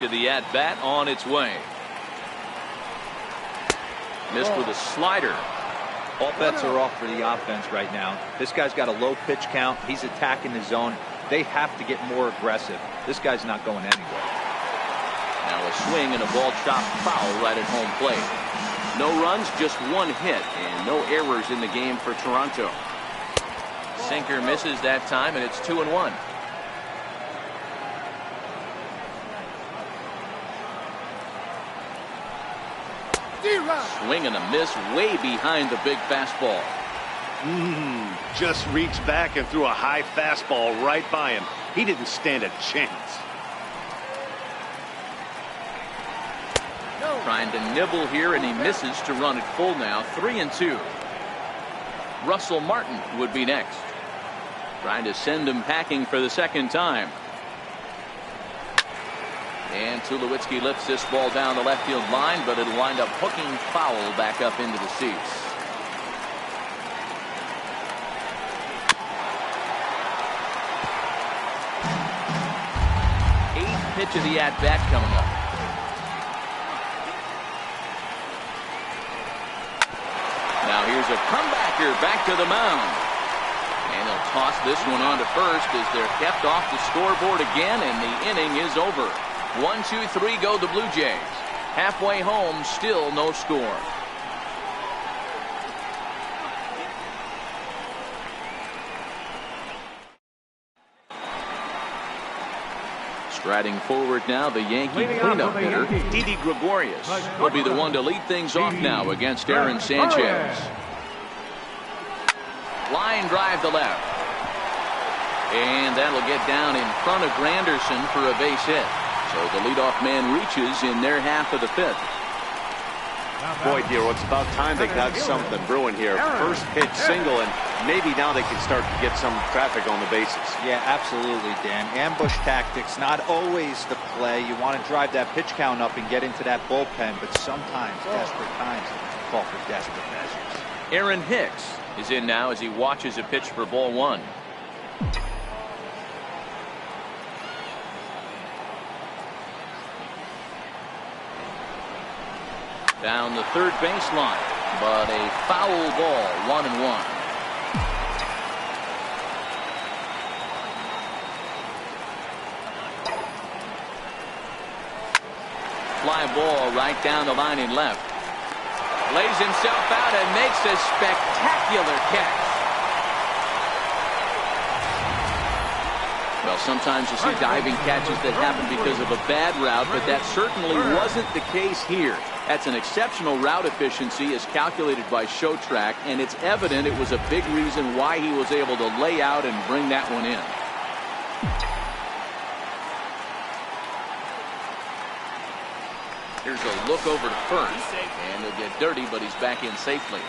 To the at-bat on its way. Missed with a slider. All bets are off for the offense right now. This guy's got a low pitch count. He's attacking the zone. They have to get more aggressive. This guy's not going anywhere. Now a swing and a ball chopped foul right at home plate. No runs, just one hit, and no errors in the game for Toronto. Sinker misses that time, and it's 2-1. Swing and a miss way behind the big fastball. Just reached back and threw a high fastball right by him. He didn't stand a chance. Trying to nibble here, and he misses to run it full now. 3-2. Russell Martin would be next. Trying to send him packing for the second time. And Tulowitzki lifts this ball down the left field line, but it'll wind up hooking foul back up into the seats. Eighth pitch of the at-bat coming up. Now here's a comebacker back to the mound. And they'll toss this one on to first as they're kept off the scoreboard again, and the inning is over. 1, 2, 3 go the Blue Jays. Halfway home, still no score. Striding forward now, the Yankee cleanup hitter, Didi Gregorius, will be the one to lead things off now against Aaron Sanchez. Line drive to left. And that'll get down in front of Granderson for a base hit. So the leadoff man reaches in their half of the fifth. Boy, dear, it's about time they got something brewing here. First pitch single, and maybe now they can start to get some traffic on the bases. Yeah, absolutely, Dan. Ambush tactics, not always the play. You want to drive that pitch count up and get into that bullpen, but sometimes desperate times call for desperate measures. Aaron Hicks is in now as he watches a pitch for ball one. Down the third baseline, but a foul ball, 1-1. Fly ball right down the line in left. Lays himself out and makes a spectacular catch. Well, sometimes you see diving catches that happen because of a bad route, but that certainly wasn't the case here. That's an exceptional route efficiency as calculated by ShowTrack, and it's evident it was a big reason why he was able to lay out and bring that one in. Here's a look over to first, and he'll get dirty, but he's back in safely.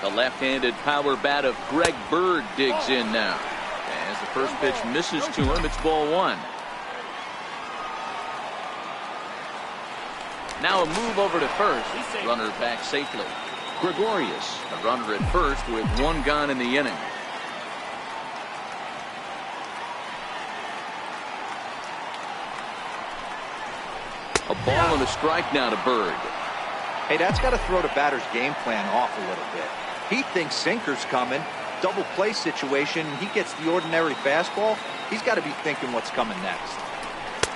The left-handed power bat of Greg Bird digs in now. As the first pitch misses to him, it's ball one. Now a move over to first. Runner back safely. Gregorius, a runner at first with one gone in the inning. A ball and a strike now to Bird. Hey, that's got to throw the batter's game plan off a little bit. He thinks sinker's coming. Double play situation. He gets the ordinary fastball. He's got to be thinking what's coming next.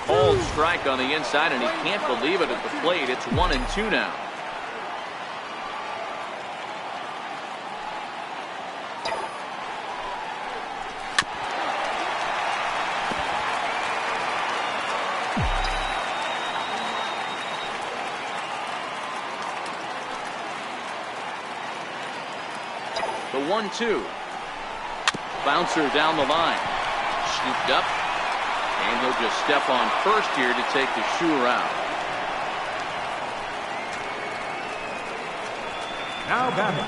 Bold strike on the inside, and he can't believe it at the plate. It's 1-2 now. The 1-2. Bouncer down the line. Scooped up. And he'll just step on first here to take the shooter out. Now batting,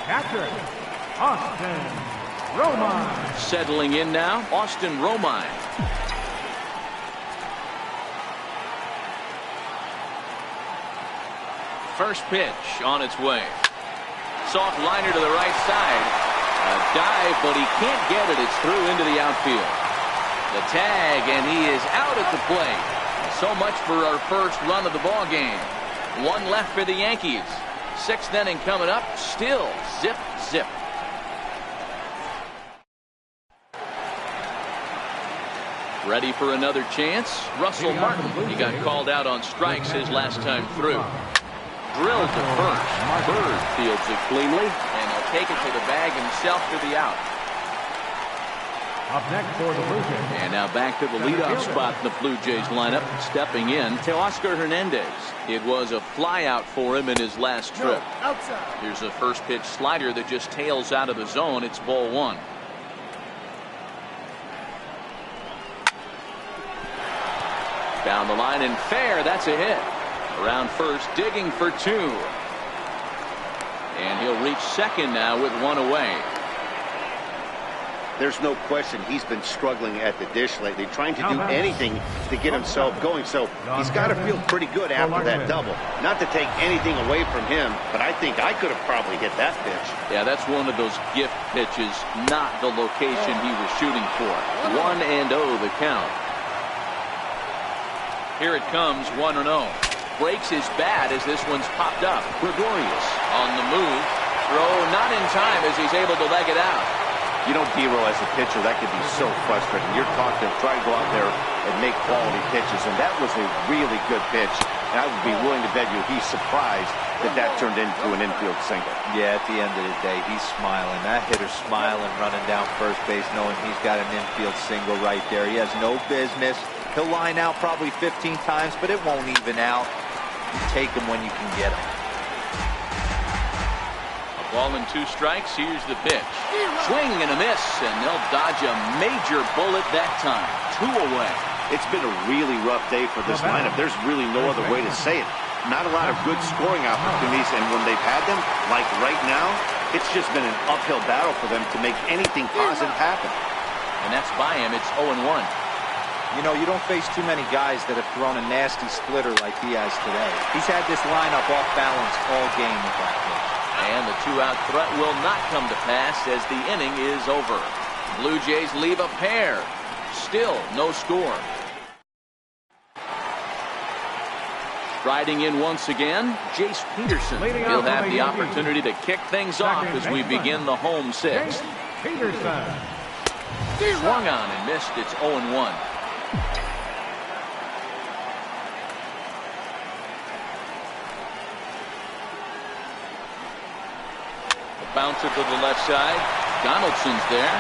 catcher, Austin Romine. Settling in now, Austin Romine. First pitch on its way. Soft liner to the right side. Dive, but he can't get it. It's through into the outfield. The tag, and he is out at the plate. So much for our first run of the ball game. One left for the Yankees. Sixth inning coming up. Still zip, zip. Ready for another chance. Russell Martin. He got called out on strikes his last time through. Drilled to first. Bird fields it cleanly, and he'll take it to the bag himself for the out. Up next for the Blue Jays. And now back to the leadoff spot in the Blue Jays lineup. Stepping in, Teoscar Hernandez. It was a flyout for him in his last trip. Here's a first pitch slider that just tails out of the zone. It's ball one. Down the line and fair. That's a hit. Around first, digging for two. And he'll reach second now with one away. There's no question he's been struggling at the dish lately, trying to do anything to get himself going. So he's got to feel pretty good after that double. Not to take anything away from him, but I think I could have probably hit that pitch. Yeah, that's one of those gift pitches, not the location he was shooting for. 1-0 the count. Here it comes, 1-0. Breaks his bat as this one's popped up. Gregorius on the move. Throw not in time as he's able to leg it out. You know, Dero, as a pitcher, that could be so frustrating. You're taught to try to go out there and make quality pitches, and that was a really good pitch. And I would be willing to bet you he's surprised that that turned into an infield single. Yeah, at the end of the day, he's smiling. That hitter's smiling, running down first base, knowing he's got an infield single right there. He has no business. He'll line out probably 15 times, but it won't even out. You take him when you can get him. Ball and 2 strikes. Here's the pitch. Swing and a miss, and they'll dodge a major bullet that time. 2 away. It's been a really rough day for this lineup. There's really no other way to say it. Not a lot of good scoring opportunities, and when they've had them, like right now, it's just been an uphill battle for them to make anything positive happen. And that's by him. It's 0-1. You know, you don't face too many guys that have thrown a nasty splitter like he has today. He's had this lineup off balance all game with that pitch. And the 2-out threat will not come to pass as the inning is over. Blue Jays leave a pair. Still no score. Riding in once again, Jace Peterson. He'll have the opportunity to kick things off as we begin the home 6th. Peterson. Swung on and missed. It's 0-1. Bouncer to the left side. Donaldson's there.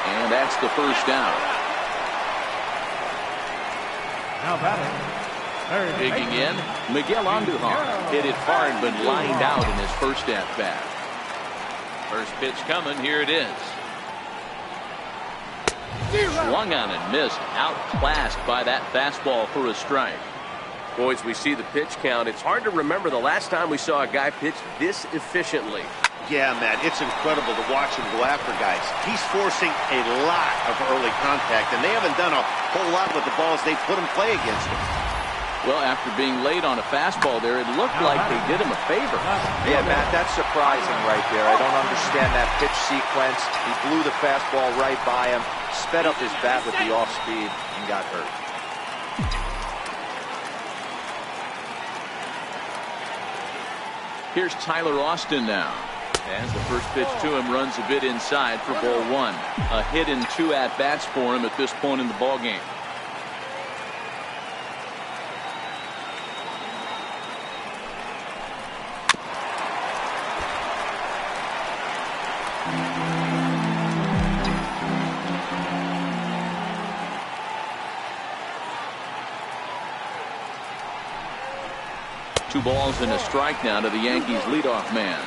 And that's the first down. Now batting. Digging in, Miguel Andujar. Hit it hard but lined out in his first at-bat. First pitch coming. Here it is. Swung on and missed. Outclassed by that fastball for a strike. Boys, we see the pitch count. It's hard to remember the last time we saw a guy pitch this efficiently. Yeah, Matt, it's incredible to watch him go after guys. He's forcing a lot of early contact, and they haven't done a whole lot with the balls they put in play against him. Well, after being late on a fastball there, it looked like they did him a favor. Yeah, Matt, that's surprising right there. I don't understand that pitch sequence. He blew the fastball right by him, sped up his bat with the off speed, and got hurt. Here's Tyler Austin now. As the first pitch to him runs a bit inside for ball 1. A hit in 2 at-bats for him at this point in the ball game. Two balls and a strike now to the Yankees leadoff man.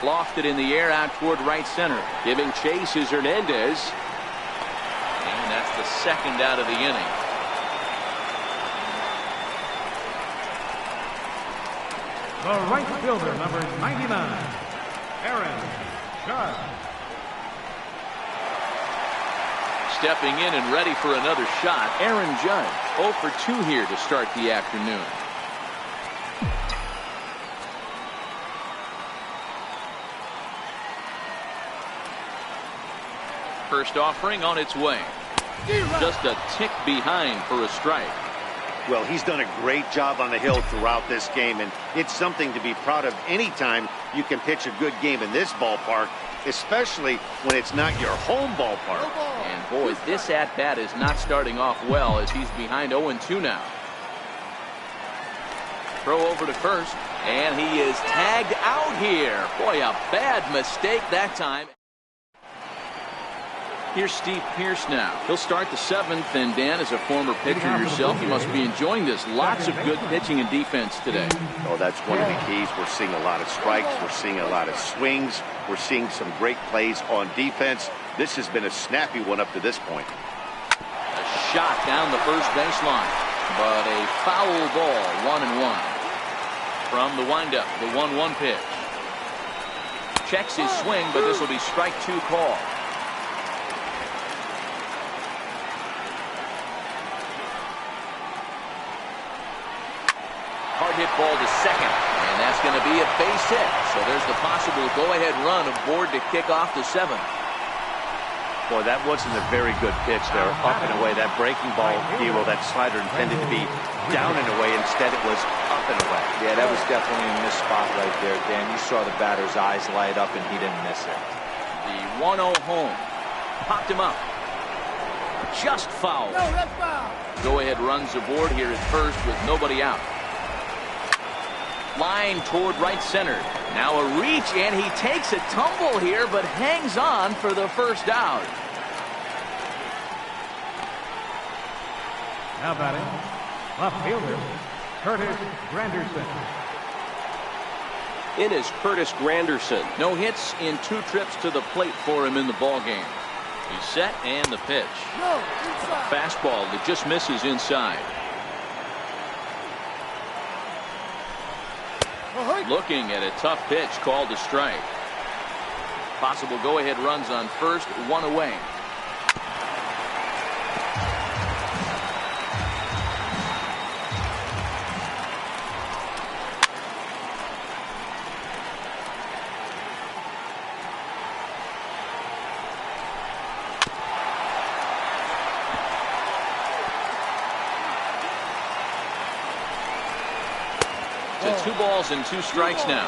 Lofted in the air out toward right center. Giving chase is Hernandez. And that's the second out of the inning. The right fielder, number 99, Aaron Judge. stepping in and ready for another shot. Aaron Judge, 0 for 2 here to start the afternoon. First offering on its way. Just a tick behind for a strike. Well, he's done a great job on the hill throughout this game, and it's something to be proud of anytime you can pitch a good game in this ballpark, especially when it's not your home ballpark. And boy, this at-bat is not starting off well as he's behind 0-2 now. Throw over to first, and he is tagged out here. Boy, a bad mistake that time. Here's Steve Pearce now. He'll start the 7th, and Dan, as a former pitcher yourself, you must be enjoying this. Lots of good pitching and defense today. Oh, that's one of the keys. We're seeing a lot of strikes. We're seeing a lot of swings. We're seeing some great plays on defense. This has been a snappy one up to this point. A shot down the first baseline, but a foul ball, 1-1. From the windup, the 1-1 pitch. Checks his swing, but this will be strike 2 call. Hard hit ball to second, and that's going to be a base hit. So there's the possible go-ahead run aboard to kick off the 7th. Boy, that wasn't a very good pitch there. Up and away. That breaking ball, Hero, that slider intended to be down and away. Instead, it was up and away. Yeah, that was definitely a missed spot right there, Dan. You saw the batter's eyes light up, and he didn't miss it. The 1-0 home. Popped him up. Just foul. Go-ahead runs aboard here at first with nobody out. Line toward right center. Now a reach, and he takes a tumble here, but hangs on for the first out. Now batting, left fielder, Curtis Granderson. It is Curtis Granderson. No hits in 2 trips to the plate for him in the ballgame. He's set, and the pitch. A fastball that just misses inside. Looking at a tough pitch called a strike. Possible go-ahead runs on first, 1 away. So 2 balls and 2 strikes now.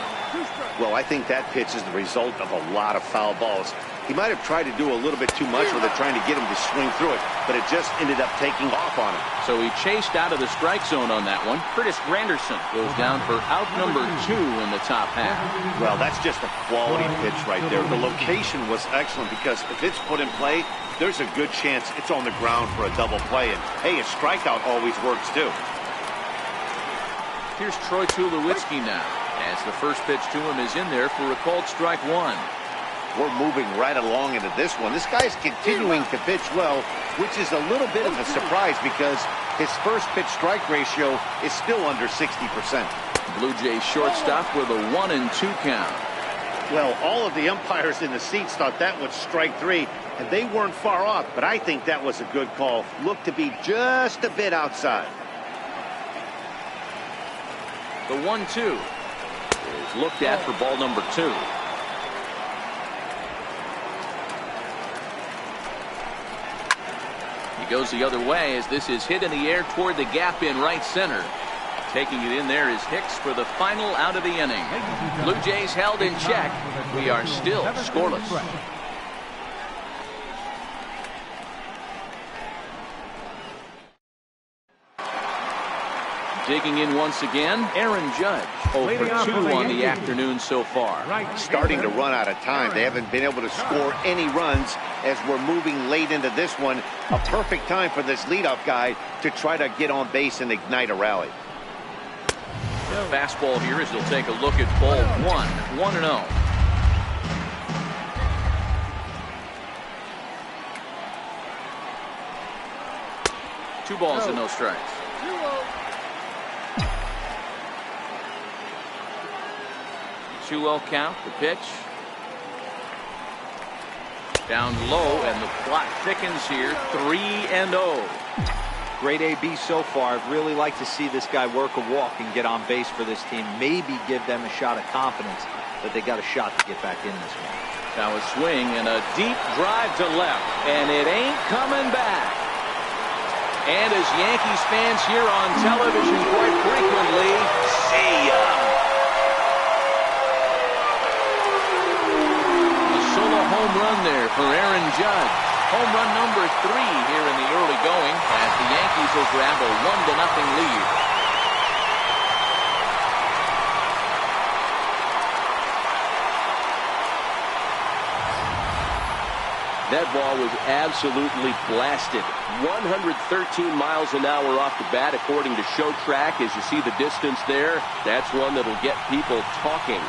Well, I think that pitch is the result of a lot of foul balls. He might have tried to do a little bit too much with it, trying to get him to swing through it, but it just ended up taking off on him. So he chased out of the strike zone on that one. Curtis Granderson goes down for out number 2 in the top half. Well, that's just a quality pitch right there. The location was excellent because if it's put in play, there's a good chance it's on the ground for a double play. And, hey, a strikeout always works, too. Here's Troy Tulowitzki now, as the first pitch to him is in there for a called strike 1. We're moving right along into this one. This guy's continuing to pitch well, which is a little bit of a surprise because his first pitch strike ratio is still under 60%. Blue Jays shortstop with a 1-2 count. Well, all of the umpires in the seats thought that was strike 3, and they weren't far off, but I think that was a good call. Looked to be just a bit outside. The 1-2 is looked at for ball number 2. He goes the other way as this is hit in the air toward the gap in right center. Taking it in there is Hicks for the final out of the inning. Blue Jays held in check. We are still scoreless. Digging in once again, Aaron Judge. 0 for 2 on the afternoon so far. Starting to run out of time. They haven't been able to score any runs as we're moving late into this one. A perfect time for this leadoff guy to try to get on base and ignite a rally. The fastball here as he'll take a look at ball 1, 1-0. Two balls and no strikes. 2-0 count, the pitch. Down low, and the plot thickens here. 3-0. Great AB so far. I'd really like to see this guy work a walk and get on base for this team. Maybe give them a shot of confidence that they got a shot to get back in this one. Now a swing and a deep drive to left, and it ain't coming back. And as Yankees fans hear on television quite frequently, see ya! A solo home run there for Aaron Judge. Home run number 3 here in the early going as the Yankees will grab a 1-0 lead. That ball was absolutely blasted. 113 miles an hour off the bat, according to Show Track. As you see the distance there, that's one that'll get people talking.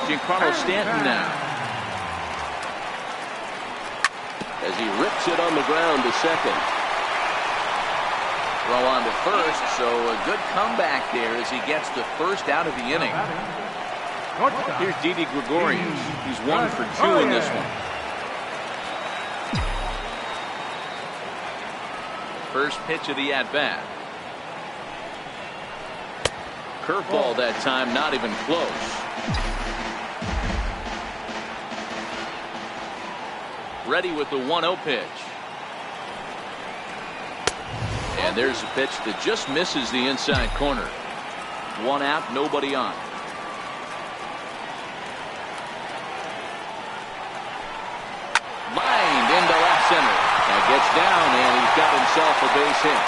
Giancarlo Stanton now. As he rips it on the ground to second. Throw on to first, so a good comeback there as he gets the first out of the inning. Here's Didi Gregorius. He's 1 for 2 in this one. First pitch of the at-bat. Curveball that time, not even close. Ready with the 1-0 pitch. And there's a pitch that just misses the inside corner. 1 out, nobody on. Lined into left center. That gets down, and he's got himself a base hit.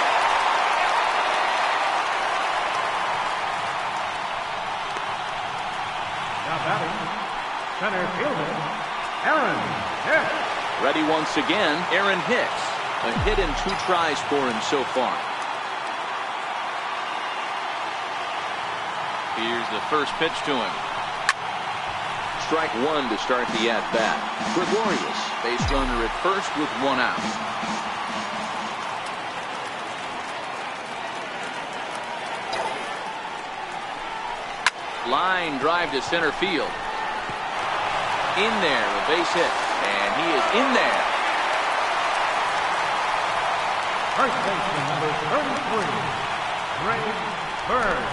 Now batting, center fielder, Aaron Hicks. Ready once again, Aaron Hicks. A hit in 2 tries for him so far. Here's the first pitch to him. Strike 1 to start the at-bat. Gregorius, base runner at first with 1 out. Line drive to center field. In there, a base hit. And he is in there. First baseman number 33, Greg Bird.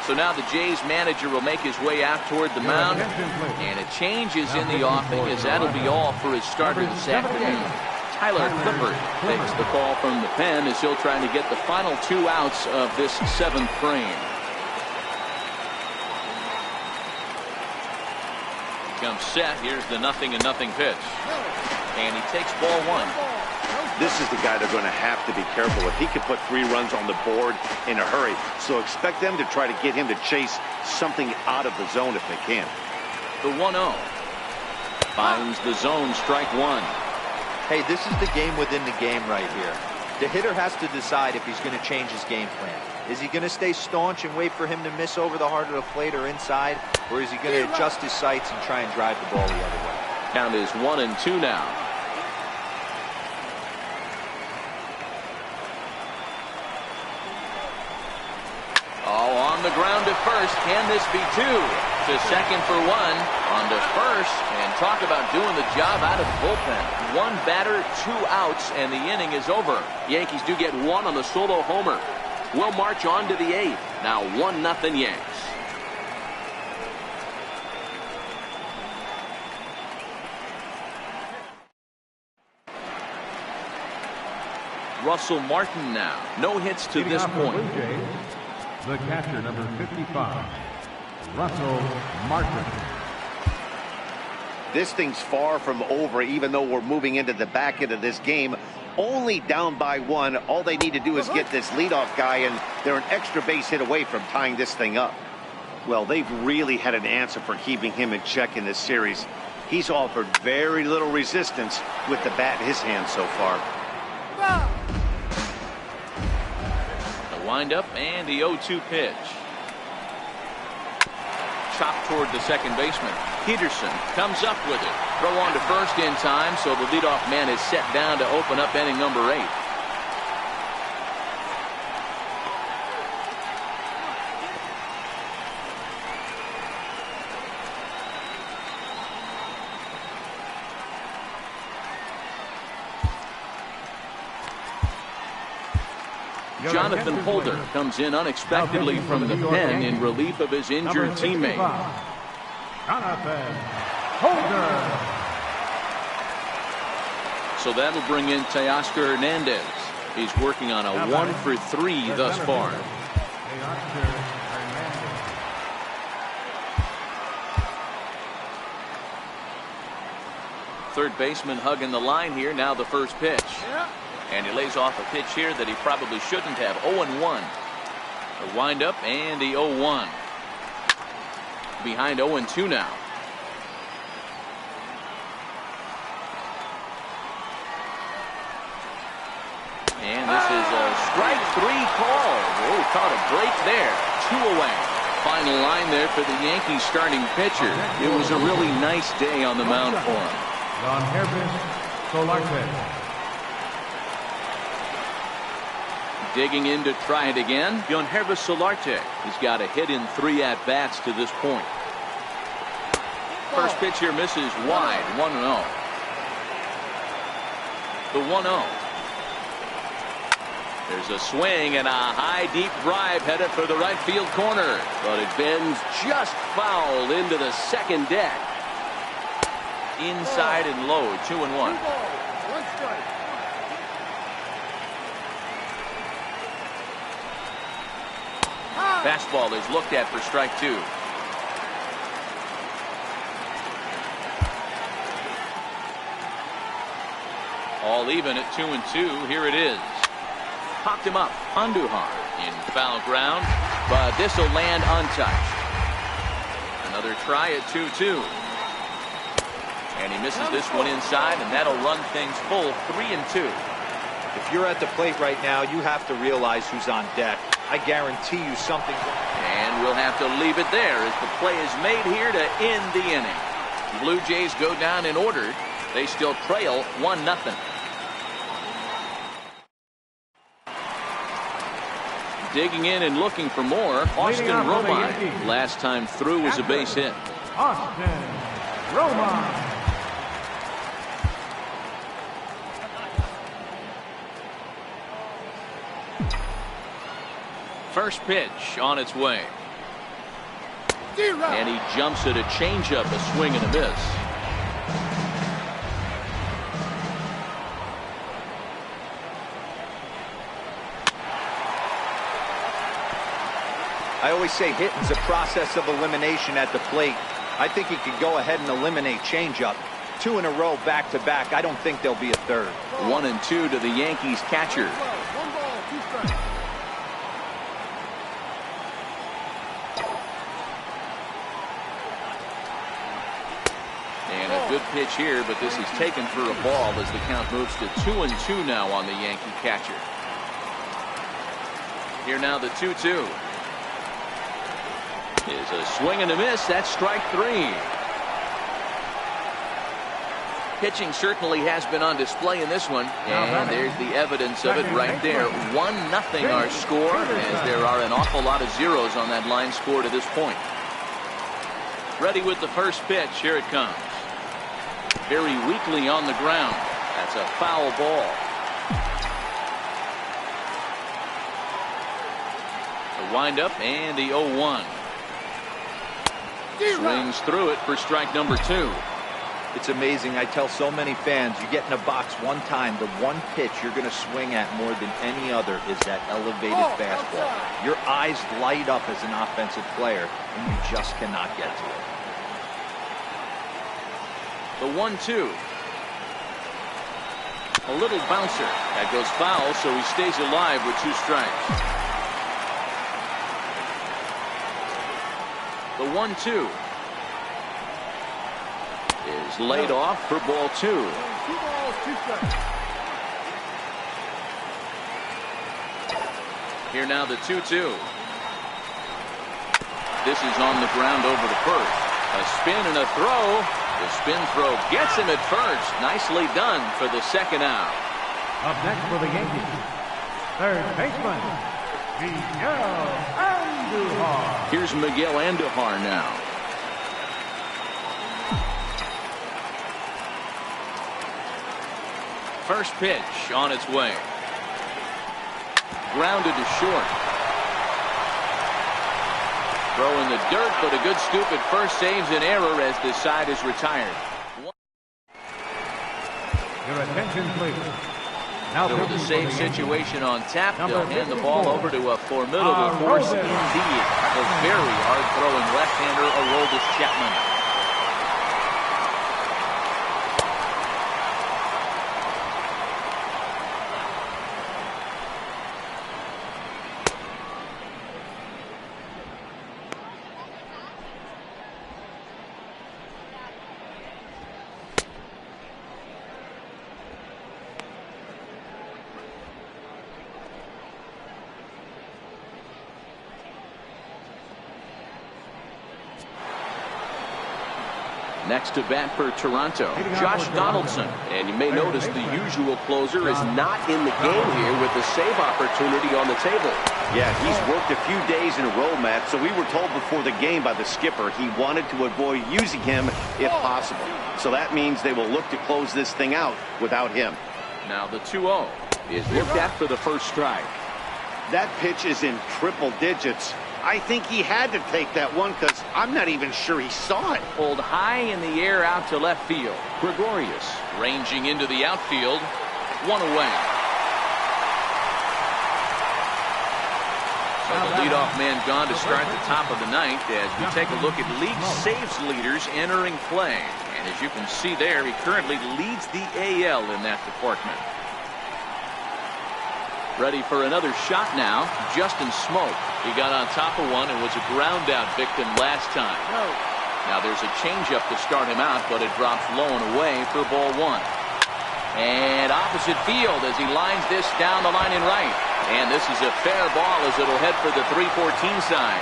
So now the Jays manager will make his way out toward the mound. And a change is in the offing as that'll be all for his starter this afternoon. Tyler Clippard takes the call from the pen as he'll try to get the final 2 outs of this 7th frame. Comes set. Here's the 0-0 pitch. And he takes ball 1. This is the guy they're going to have to be careful with. He could put 3 runs on the board in a hurry. So expect them to try to get him to chase something out of the zone if they can. The 1-0. Finds the zone, strike 1. Hey, this is the game within the game right here. The hitter has to decide if he's going to change his game plan. Is he going to stay staunch and wait for him to miss over the heart of the plate or inside? Or is he going to adjust his sights and try and drive the ball the other way? Count is 1-2 now. Oh, on the ground to first. Can this be 2? To second for 1. On to first. And talk about doing the job out of the bullpen. 1 batter, 2 outs, and the inning is over. Yankees do get 1 on the solo homer. We'll march on to the 8th. Now 1-0 Yanks. Russell Martin now. No hits to this point. The catcher, number 55, Russell Martin. This thing's far from over, even though we're moving into the back end of this game. Only down by 1. All they need to do is get this leadoff guy, and they're an extra base hit away from tying this thing up. Well, they've really had an answer for keeping him in check in this series. He's offered very little resistance with the bat in his hand so far. The windup and the 0-2 pitch. chopped toward the second baseman. Peterson comes up with it. Throw on to first in time, so the leadoff man is set down to open up inning number 8. Jonathan Holder comes in unexpectedly from the pen in relief of his injured teammate. Jonathan Holder. So that'll bring in Teoscar Hernandez. He's working on a 1 for 3 thus far. Third baseman hugging the line here. Now the first pitch. And he lays off a pitch here that he probably shouldn't have. 0-1. The windup and the 0-1. Behind 0-2 now. And this is a strike 3 call. Oh, caught a break there. 2 away. Final line there for the Yankees starting pitcher. It was a really nice day on the mound for him. Digging in to try it again, Yangervis Solarte. He's got a hit in 3 at-bats to this point. First pitch here misses wide, 1-0. The 1-0. There's a swing and a high, deep drive headed for the right field corner. But it bends just foul into the second deck. Inside and low, 2-1. Fastball is looked at for strike 2. All even at 2-2. Here it is. Popped him up. Andujar in foul ground, but this will land untouched. Another try at 2-2. And he misses this one inside, and that'll run things full 3-2. If you're at the plate right now, you have to realize who's on deck. I guarantee you something. And we'll have to leave it there as the play is made here to end the inning. Blue Jays go down in order. They still trail 1-0. Digging in and looking for more, Austin Romine. Last time through was a base hit. Austin Romine. First pitch on its way. And he jumps at a changeup, a swing and a miss. I always say hitting's a process of elimination at the plate. I think he could go ahead and eliminate changeup. 2 in a row back to back. I don't think there'll be a third. 1-2 to the Yankees catcher. Good pitch here, but this is taken for a ball as the count moves to 2-2 now on the Yankee catcher. Here now the 2-2 is a swing and a miss. That's strike 3. Pitching certainly has been on display in this one, and there's the evidence of it right there. 1-0 our score, as there are an awful lot of zeros on that line score to this point. Ready with the first pitch. Here it comes. Very weakly on the ground. That's a foul ball. The windup and the 0-1. Swings through it for strike number 2. It's amazing. I tell so many fans, you get in a box one time, the one pitch you're going to swing at more than any other is that elevated fastball. Your eyes light up as an offensive player, and you just cannot get to it. The 1-2. A little bouncer. That goes foul, so he stays alive with 2 strikes. The 1-2 is laid off for ball 2. 2 balls, 2 strikes. Here now the 2-2. This is on the ground over to first. A spin and a throw. The spin throw gets him at first. Nicely done for the second out. Up next for the Yankees, third baseman, Miguel Andujar. Here's Miguel Andujar now. First pitch on its way. Grounded to short. Throw in the dirt, but a good scoop at first saves an error as this side is retired. Your attention, please. Now So with the save situation on tap, they'll hand the ball over to a formidable force indeed. The very hard-throwing left-hander, Aroldis Chapman. Next to bat for Toronto, Josh Donaldson. And you may notice the usual closer is not in the game here with the save opportunity on the table. Yeah, he's worked a few days in a row, Matt, so we were told before the game by the skipper he wanted to avoid using him if possible. So that means they will look to close this thing out without him. Now the 2-0 Is looked at for the first strike. That pitch is in triple digits. I think he had to take that one because I'm not even sure he saw it. pulled high in the air out to left field. Gregorius ranging into the outfield. One away. So the leadoff man gone to start the top of the ninth as we take a look at league saves leaders entering play. And as you can see there, he currently leads the AL in that department. Ready for another shot now. Justin Smoke. He got on top of one and was a ground out victim last time. Now there's a changeup to start him out, but it drops low and away for ball one. And opposite field as he lines this down the line in right. And this is a fair ball as it'll head for the 314 side.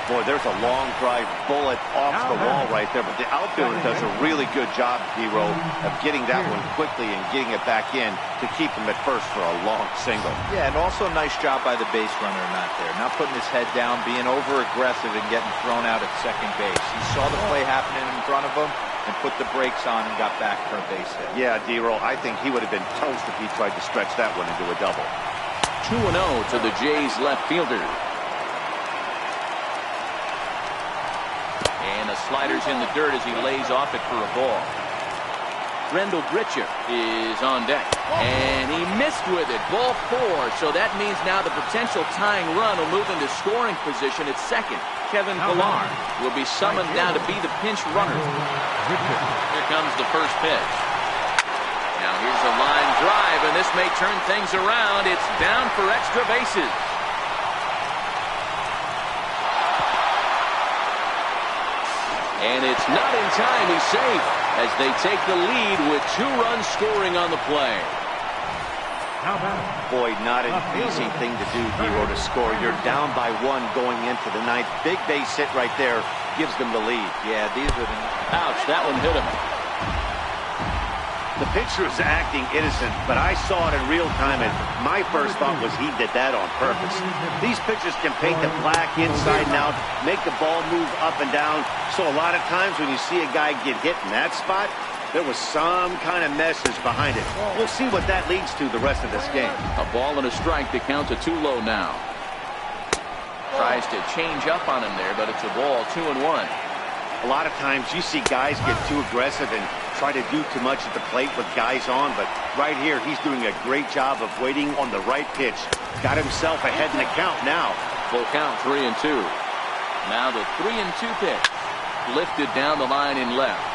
Boy, there's a long drive bullet off the wall right there, but the outfielder does a really good job, Hero, of getting that one quickly and getting it back in to keep him at first for a long single. Yeah, and also a nice job by the base runner not there. Not putting his head down, being over-aggressive and getting thrown out at second base. He saw the play happening in front of him and put the brakes on and got back for a base hit. Yeah, Hero, I think he would have been toast if he tried to stretch that one into a double. 2-0 to the Jays left fielder. And the slider's in the dirt as he lays off it for a ball. Rendell Gritcher is on deck. And he missed with it. Ball four. So that means now the potential tying run will move into scoring position at second. Kevin Pillar will be summoned down to be the pinch runner. Here comes the first pitch. Now here's a line drive, and this may turn things around. It's down for extra bases. And it's not in time. He's safe as they take the lead with 2 runs scoring on the play. Boy, not an easy thing to do, Hero, to score. You're down by 1 going into the ninth. Big base hit right there gives them the lead. Yeah, these are the... Ouch, that one hit him. The pitcher is acting innocent, but I saw it in real time, and my first thought was he did that on purpose. These pitchers can paint the black inside and out, make the ball move up and down, so a lot of times when you see a guy get hit in that spot, there was some kind of message behind it. We'll see what that leads to the rest of this game. A ball and a strike to count to 2 low now. Tries to change up on him there, but it's a ball, 2-1. A lot of times you see guys get too aggressive and try to do too much at the plate with guys on, but right here he's doing a great job of waiting on the right pitch. Got himself ahead in the count now. Full count, 3-2. Now the 3-2 pitch. Lifted down the line in left.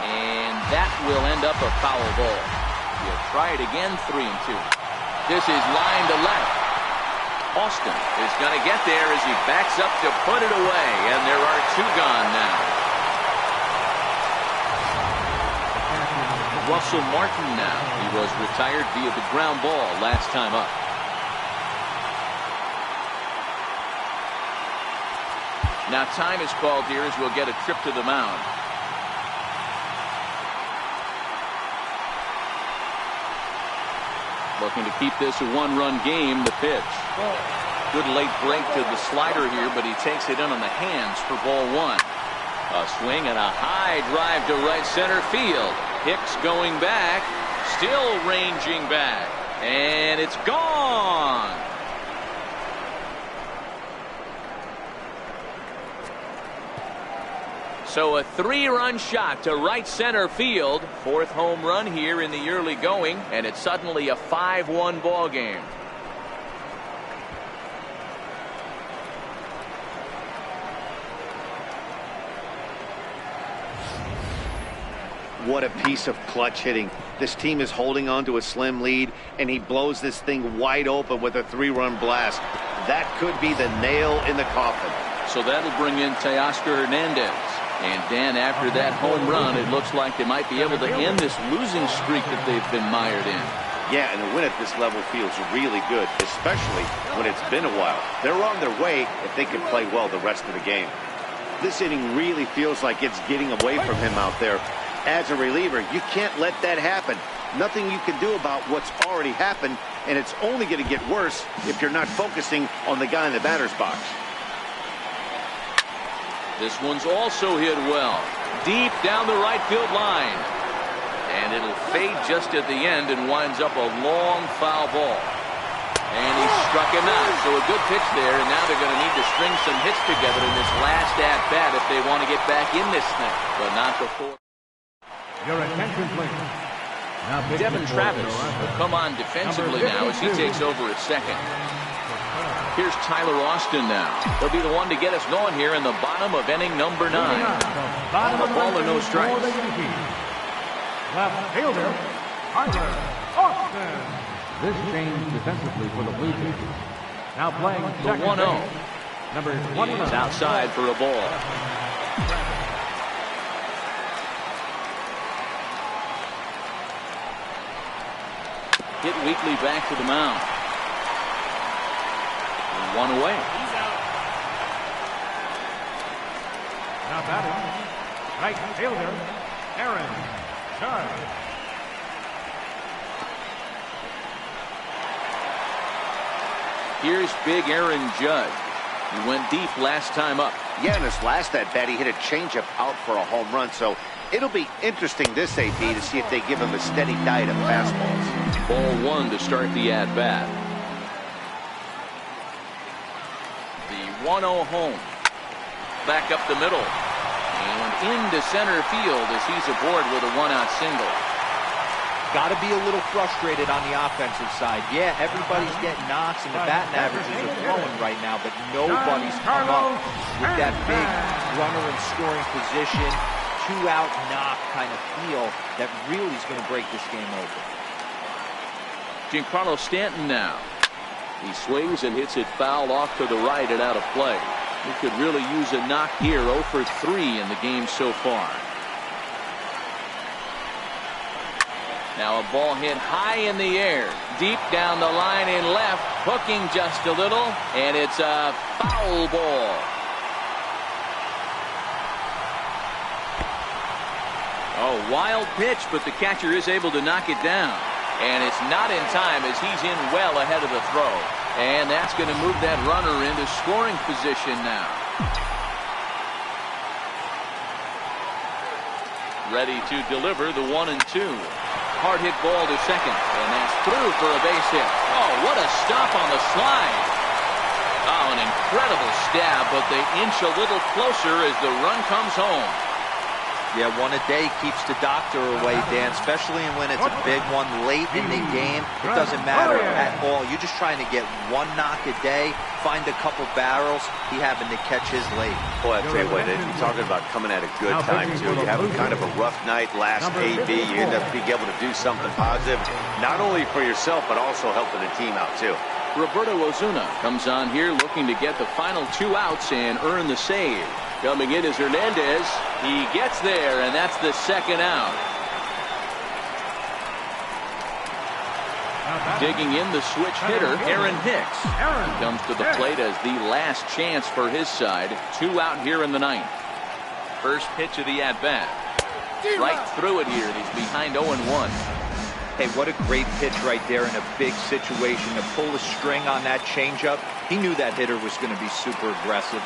And that will end up a foul ball. He'll try it again, 3-2. This is line to left. Austin is going to get there as he backs up to put it away, and there are 2 gone now. Russell Martin now. He was retired via the ground ball last time up. Now time is called here as we'll get a trip to the mound. Looking to keep this a one-run game. The pitch. Good late break to the slider here, but he takes it in on the hands for ball one. A swing and a high drive to right center field. Hicks going back, still ranging back, and it's gone. So a 3-run shot to right center field. 4th home run here in the early going, and it's suddenly a 5-1 ball game. What a piece of clutch hitting. This team is holding on to a slim lead, and he blows this thing wide open with a 3-run blast. That could be the nail in the coffin. So that'll bring in Teoscar Hernandez. And Dan, after that home run, it looks like they might be able to end this losing streak that they've been mired in. Yeah, and a win at this level feels really good, especially when it's been a while. They're on their way if they can play well the rest of the game. This inning really feels like it's getting away from him out there. As a reliever, you can't let that happen. Nothing you can do about what's already happened, and it's only going to get worse if you're not focusing on the guy in the batter's box. This one's also hit well, deep down the right field line. And it'll fade just at the end and winds up a long foul ball. And he struck him out. So a good pitch there, and now they're going to need to string some hits together in this last at-bat if they want to get back in this thing. But not before. Your attention, please. Now, Devin Travis will come on defensively now as he takes over at second. Here's Tyler Austin now. He'll be the one to get us going here in the bottom of inning number 9. A ball and no strikes. Left fielder, Tyler Austin. This change defensively for the Blue Jays. Now playing The second 1-0. base, number 29. He's outside for a ball. Hit weakly back to the mound. 1 away. Now batting, right fielder, Aaron Judge. Here's big Aaron Judge. He went deep last time up. Yeah, in his last at-bat, he hit a changeup out for a home run, so it'll be interesting this AB to see if they give him a steady diet of fastballs. Ball 1 to start the at-bat. The 1-0 home. Back up the middle. And into center field as he's aboard with a 1-out single. Got to be a little frustrated on the offensive side. Yeah, everybody's getting knocks and the batting averages are flowing right now, but nobody's come up with that big runner in scoring position, 2-out knock kind of feel that really is going to break this game open. Giancarlo Stanton now. He swings and hits it foul off to the right and out of play. He could really use a knock here. 0 for 3 in the game so far. Now a ball hit high in the air, deep down the line in left, hooking just a little, and it's a foul ball. Oh, wild pitch, but the catcher is able to knock it down. And it's not in time as he's in well ahead of the throw. And that's going to move that runner into scoring position now. Ready to deliver the 1-2. Hard hit ball to second, and that's through for a base hit. Oh, what a stop on the slide. Oh, an incredible stab, but they inch a little closer as the run comes home. Yeah, one a day keeps the doctor away, Dan, especially when it's a big one late in the game. It doesn't matter at all. You're just trying to get one knock a day, find a couple barrels. He happened to catch his late. Boy, I tell you what, you're talking about coming at a good time, too. You have a kind of a rough night last AB. You end up being able to do something positive, not only for yourself, but also helping the team out, too. Roberto Osuna comes on here looking to get the final 2 outs and earn the save. Coming in is Hernandez. He gets there, and that's the second out. Digging in, the switch hitter, Aaron Hicks. He comes to the plate as the last chance for his side. 2 out here in the ninth. First pitch of the at-bat. Right through it here. He's behind 0-1. Hey, what a great pitch right there in a big situation. To pull the string on that changeup, he knew that hitter was going to be super aggressive.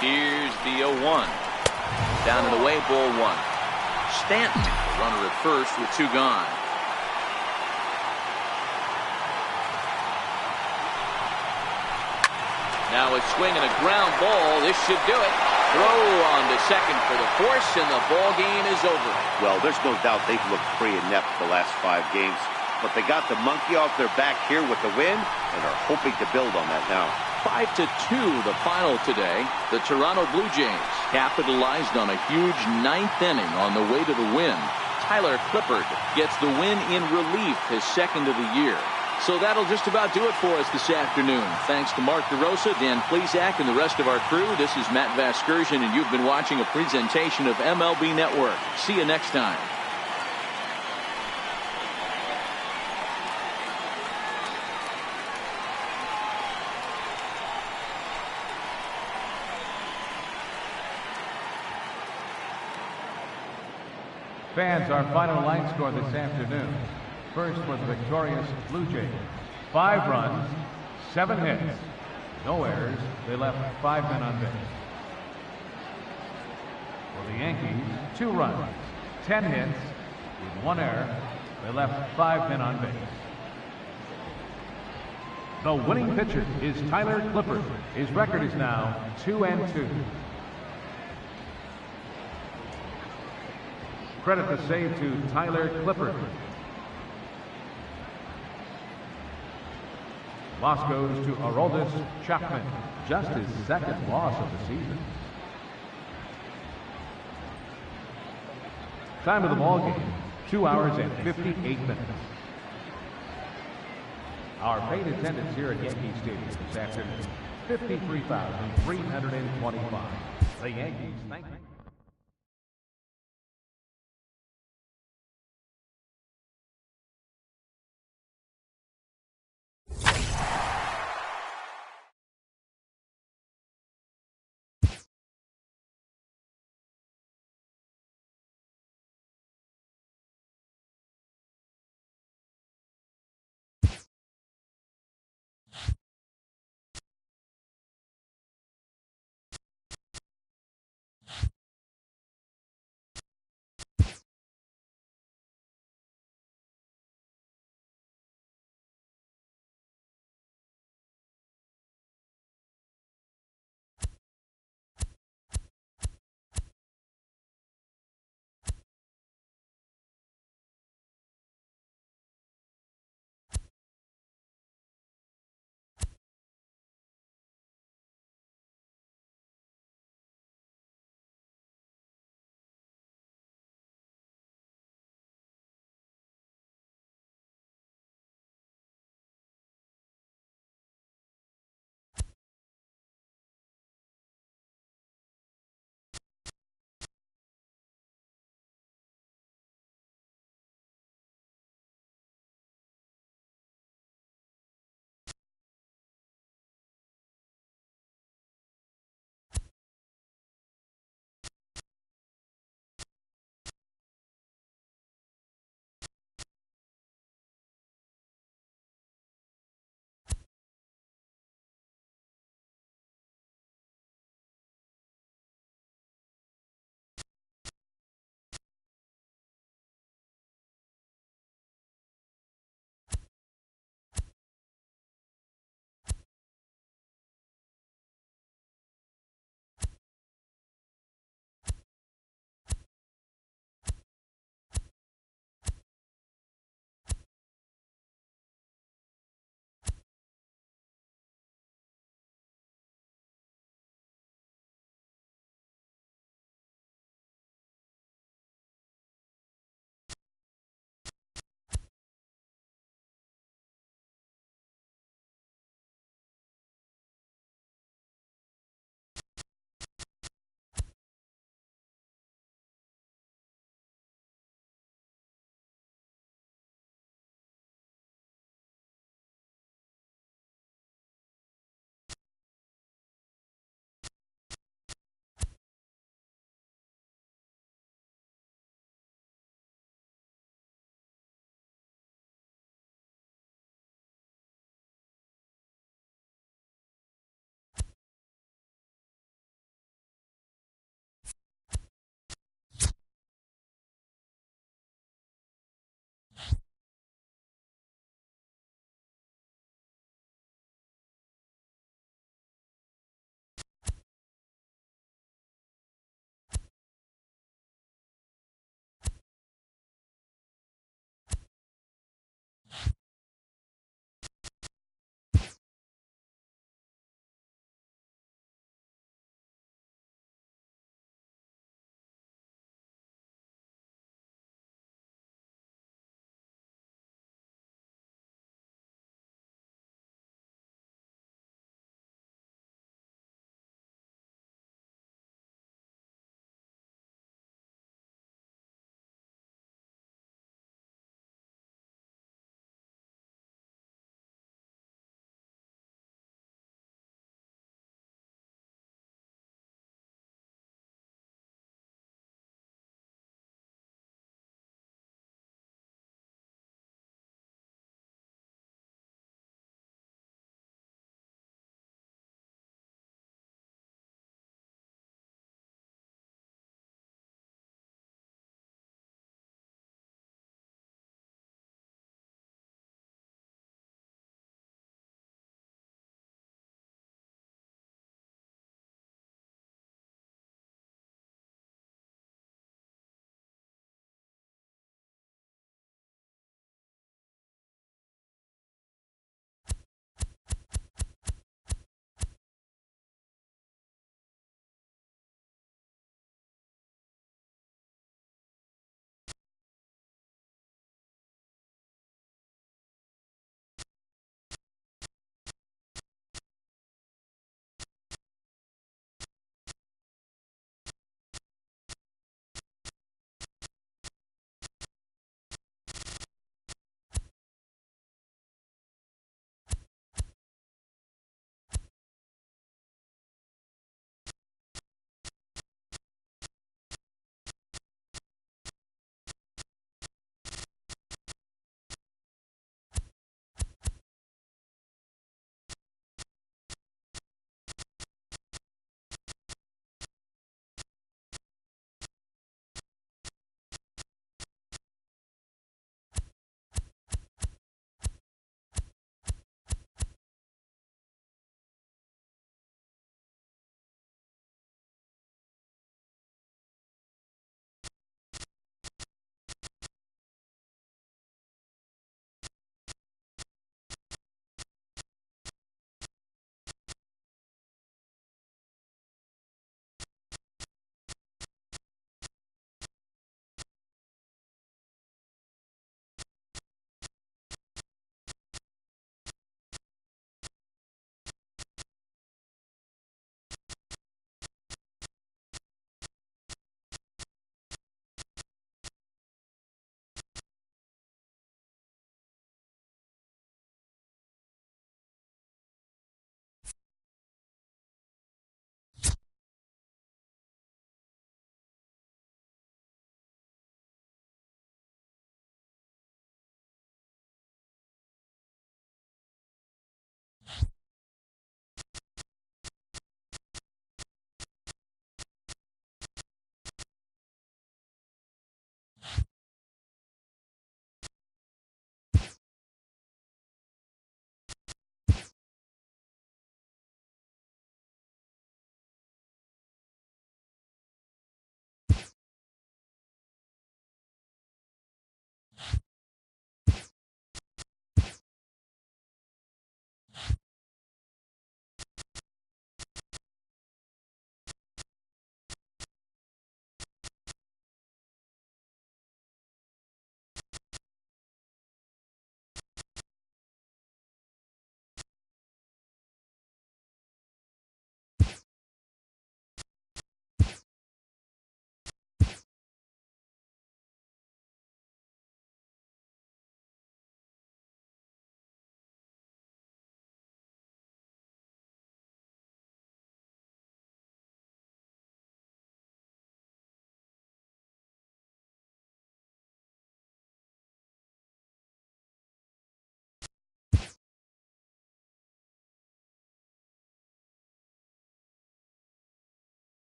Here's the 0-1. Down and away, ball 1. Stanton, the runner at first with 2 gone. Now a swing and a ground ball. This should do it. Throw on to second for the force, and the ball game is over. Well, there's no doubt they've looked pretty inept the last 5 games, but they got the monkey off their back here with the win and are hoping to build on that now. 5-2 the final today. The Toronto Blue Jays capitalized on a huge 9th inning on the way to the win. Tyler Clippard gets the win in relief, his 2nd of the year. So that'll just about do it for us this afternoon. Thanks to Mark DeRosa, Dan Plesac, and the rest of our crew. This is Matt Vasgersian, and you've been watching a presentation of MLB Network. See you next time. Fans, our final line score this afternoon. First for the victorious Blue Jays. 5 runs, 7 hits, no errors. They left 5 men on base. For the Yankees, 2 runs, 10 hits, with 1 error. They left 5 men on base. The winning pitcher is Tyler Clippard. His record is now 2-2. Credit the save to Tyler Clippard. Loss goes to Aroldis Chapman, just his 2nd loss of the season. Time of the ball game, 2 hours and 58 minutes. Our paid attendance here at Yankee Stadium this afternoon, 53,325. The Yankees thank you.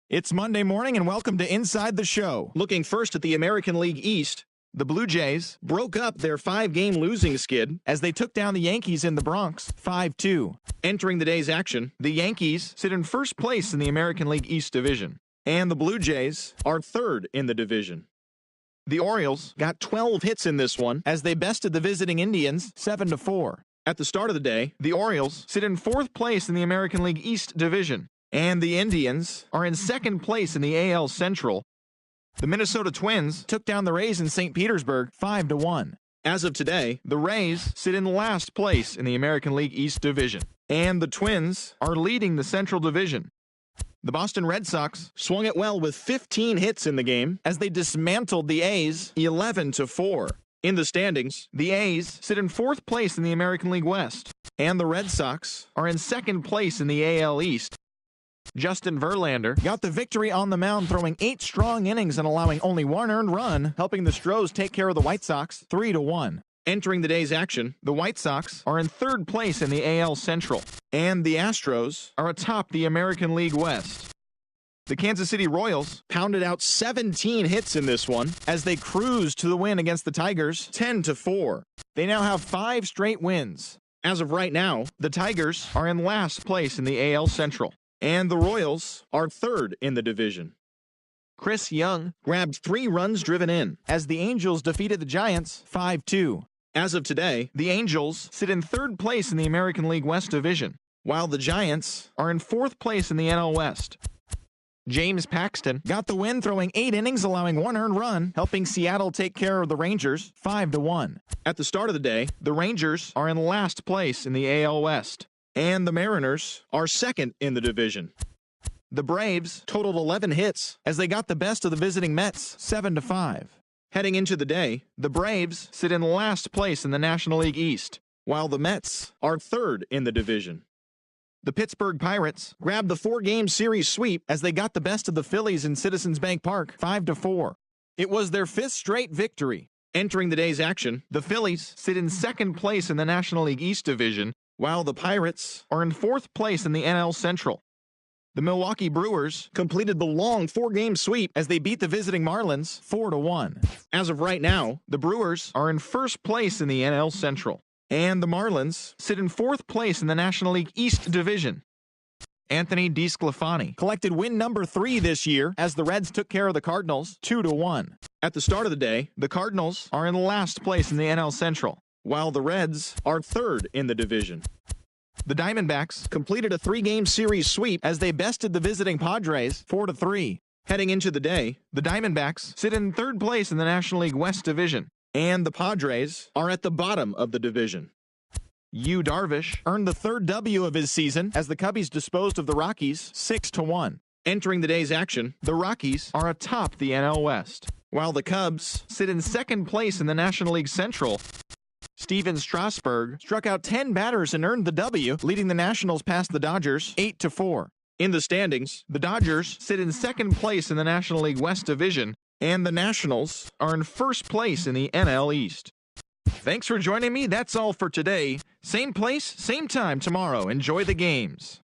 It's Monday morning and welcome to Inside the Show. Looking first at the American League East, the Blue Jays broke up their 5-game losing skid as they took down the Yankees in the Bronx 5-2. Entering the day's action, the Yankees sit in first place in the American League East Division, and the Blue Jays are third in the division. The Orioles got 12 hits in this one as they bested the visiting Indians 7-4. At the start of the day, the Orioles sit in fourth place in the American League East Division, and the Indians are in second place in the AL Central. The Minnesota Twins took down the Rays in St. Petersburg 5-1. As of today, the Rays sit in last place in the American League East Division, and the Twins are leading the Central Division. The Boston Red Sox swung it well with 15 hits in the game as they dismantled the A's 11-4. In the standings, the A's sit in fourth place in the American League West, and the Red Sox are in second place in the AL East. Justin Verlander got the victory on the mound, throwing 8 strong innings and allowing only 1 earned run, helping the Stros take care of the White Sox 3-1. Entering the day's action, the White Sox are in third place in the AL Central, and the Astros are atop the American League West. The Kansas City Royals pounded out 17 hits in this one as they cruised to the win against the Tigers 10-4. They now have 5 straight wins. As of right now, the Tigers are in last place in the AL Central, and the Royals are third in the division. Chris Young grabbed 3 runs driven in as the Angels defeated the Giants 5-2. As of today, the Angels sit in third place in the American League West Division, while the Giants are in fourth place in the NL West. James Paxton got the win, throwing 8 innings, allowing 1 earned run, helping Seattle take care of the Rangers 5-1. At the start of the day, the Rangers are in last place in the AL West, and the Mariners are second in the division. The Braves totaled 11 hits as they got the best of the visiting Mets 7-5. Heading into the day, the Braves sit in last place in the National League East, while the Mets are third in the division. The Pittsburgh Pirates grabbed the 4-game series sweep as they got the best of the Phillies in Citizens Bank Park 5-4. It was their 5th straight victory. Entering the day's action, the Phillies sit in second place in the National League East Division, while the Pirates are in fourth place in the NL Central. The Milwaukee Brewers completed the long 4-game sweep as they beat the visiting Marlins 4-1. As of right now, the Brewers are in first place in the NL Central, and the Marlins sit in fourth place in the National League East Division. Anthony DeSclafani collected win number 3 this year as the Reds took care of the Cardinals 2-1. At the start of the day, the Cardinals are in last place in the NL Central, while the Reds are third in the division. The Diamondbacks completed a 3-game series sweep as they bested the visiting Padres 4-3. Heading into the day, the Diamondbacks sit in third place in the National League West Division, and the Padres are at the bottom of the division. Yu Darvish earned the 3rd W of his season as the Cubbies disposed of the Rockies 6-1. Entering the day's action, the Rockies are atop the NL West, while the Cubs sit in second place in the National League Central. Steven Strasburg struck out 10 batters and earned the W, leading the Nationals past the Dodgers 8-4. In the standings, the Dodgers sit in second place in the National League West Division, and the Nationals are in first place in the NL East. Thanks for joining me. That's all for today. Same place, same time tomorrow. Enjoy the games.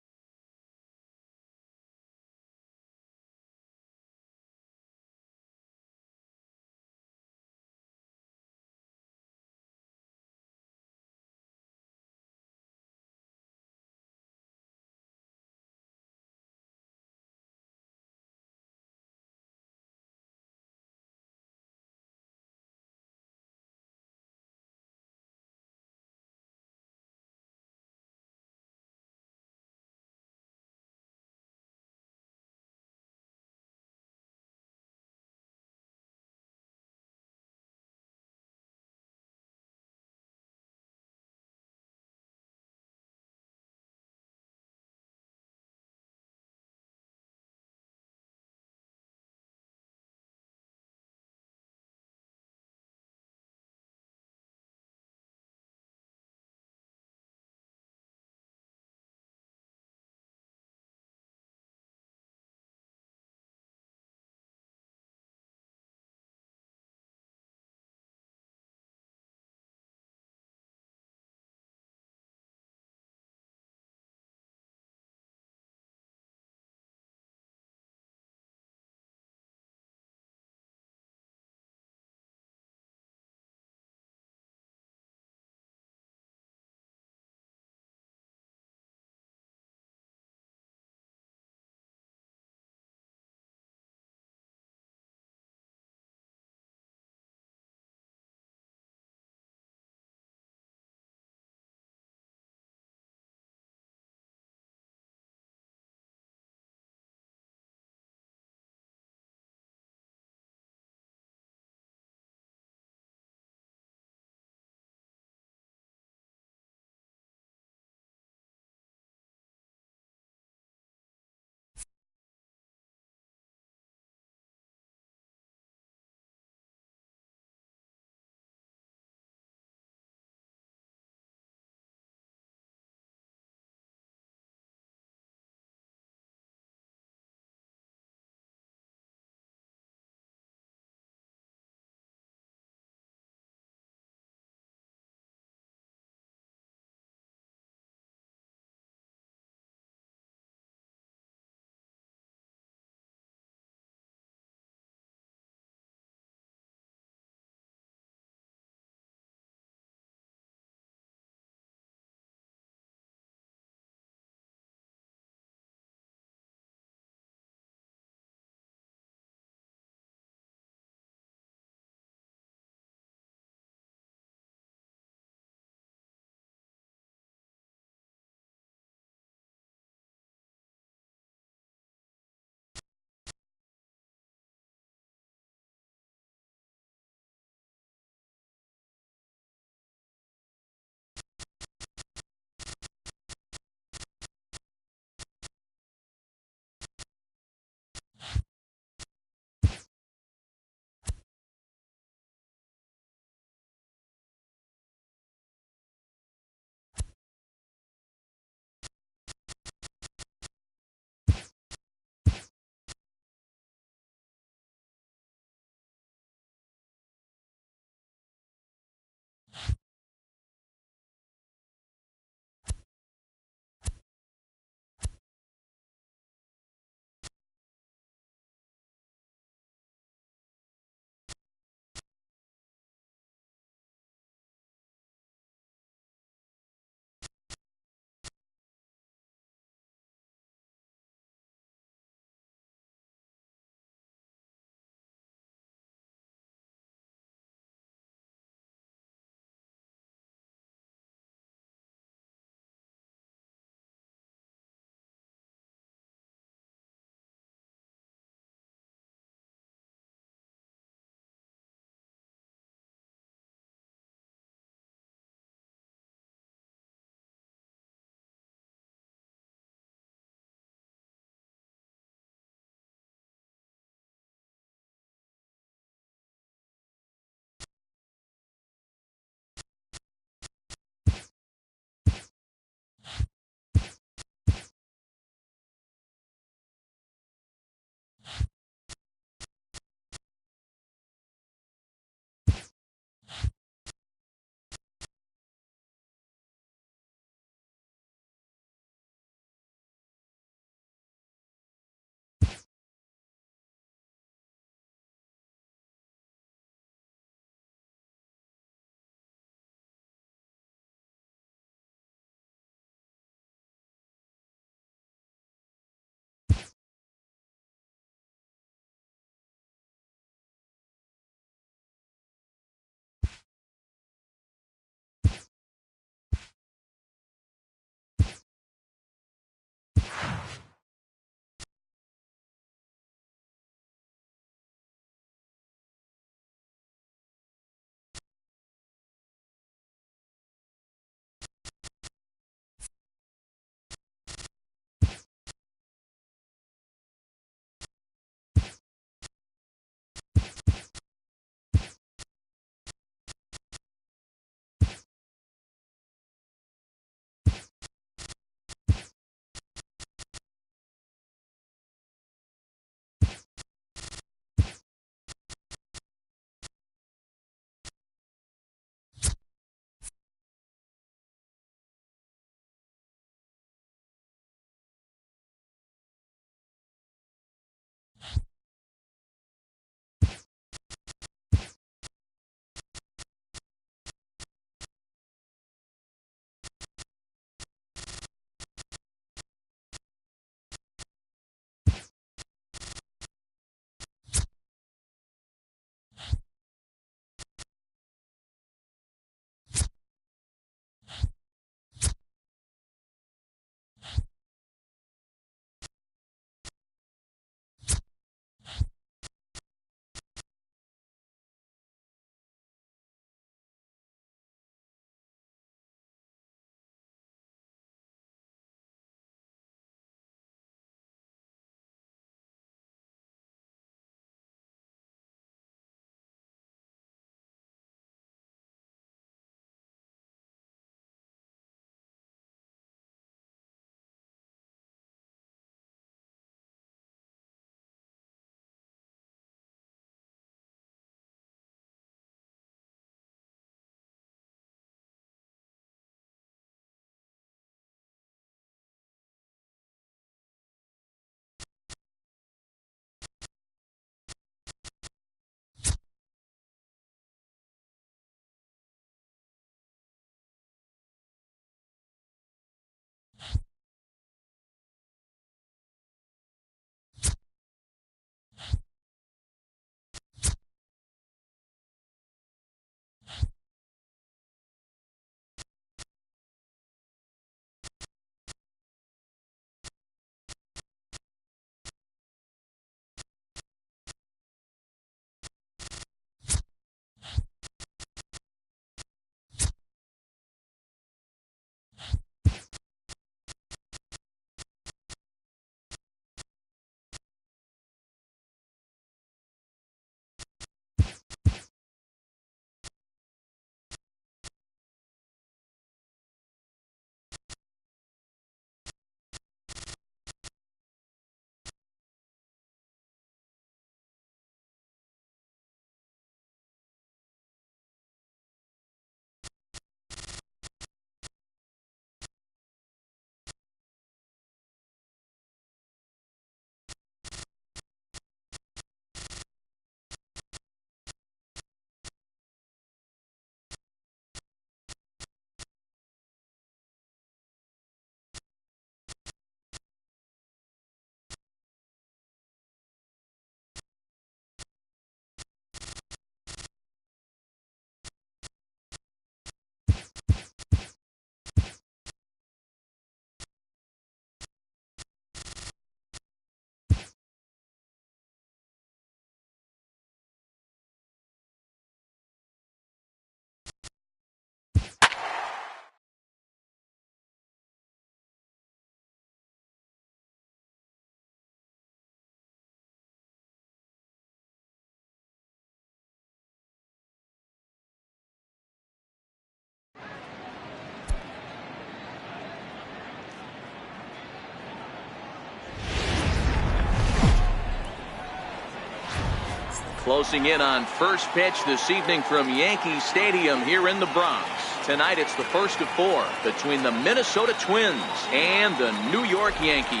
Closing in on first pitch this evening from Yankee Stadium here in the Bronx. Tonight it's the first of 4 between the Minnesota Twins and the New York Yankees.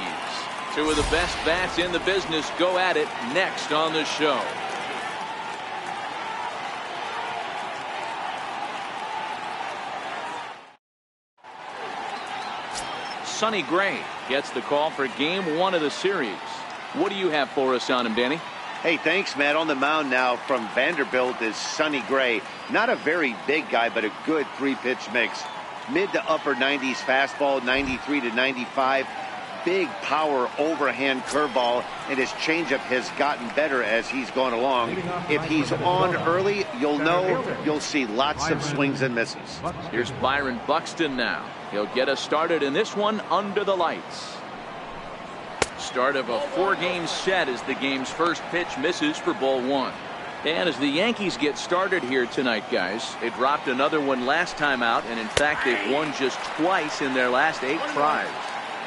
Two of the best bats in the business go at it next on the show. Sonny Gray gets the call for game 1 of the series. What do you have for us on him, Danny? Hey, thanks, Matt. On the mound now from Vanderbilt is Sonny Gray. Not a very big guy, but a good 3-pitch mix. Mid to upper 90s fastball, 93 to 95. Big power overhand curveball, and his changeup has gotten better as he's gone along. If he's on early, you'll see lots of swings and misses. Here's Byron Buxton now. He'll get us started in this one under the lights. Start of a 4-game set as the game's first pitch misses for ball 1. And as the Yankees get started here tonight, guys, they dropped another one last time out, and in fact they've won just twice in their last 8 tries.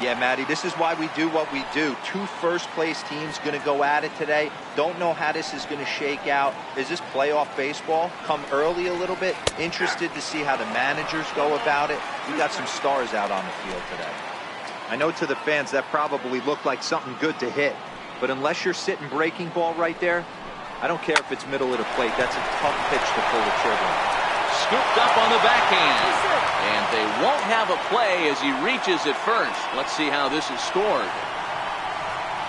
Yeah, Matty, this is why we do what we do. 2 first-place teams going to go at it today. Don't know how this is going to shake out. Is this playoff baseball? Come early a little bit. Interested to see how the managers go about it. We got some stars out on the field today. I know to the fans that probably looked like something good to hit, but unless you're sitting breaking ball right there, I don't care if it's middle of the plate. That's a tough pitch to pull the trigger. Scooped up on the backhand, and they won't have a play as he reaches at first. Let's see how this is scored.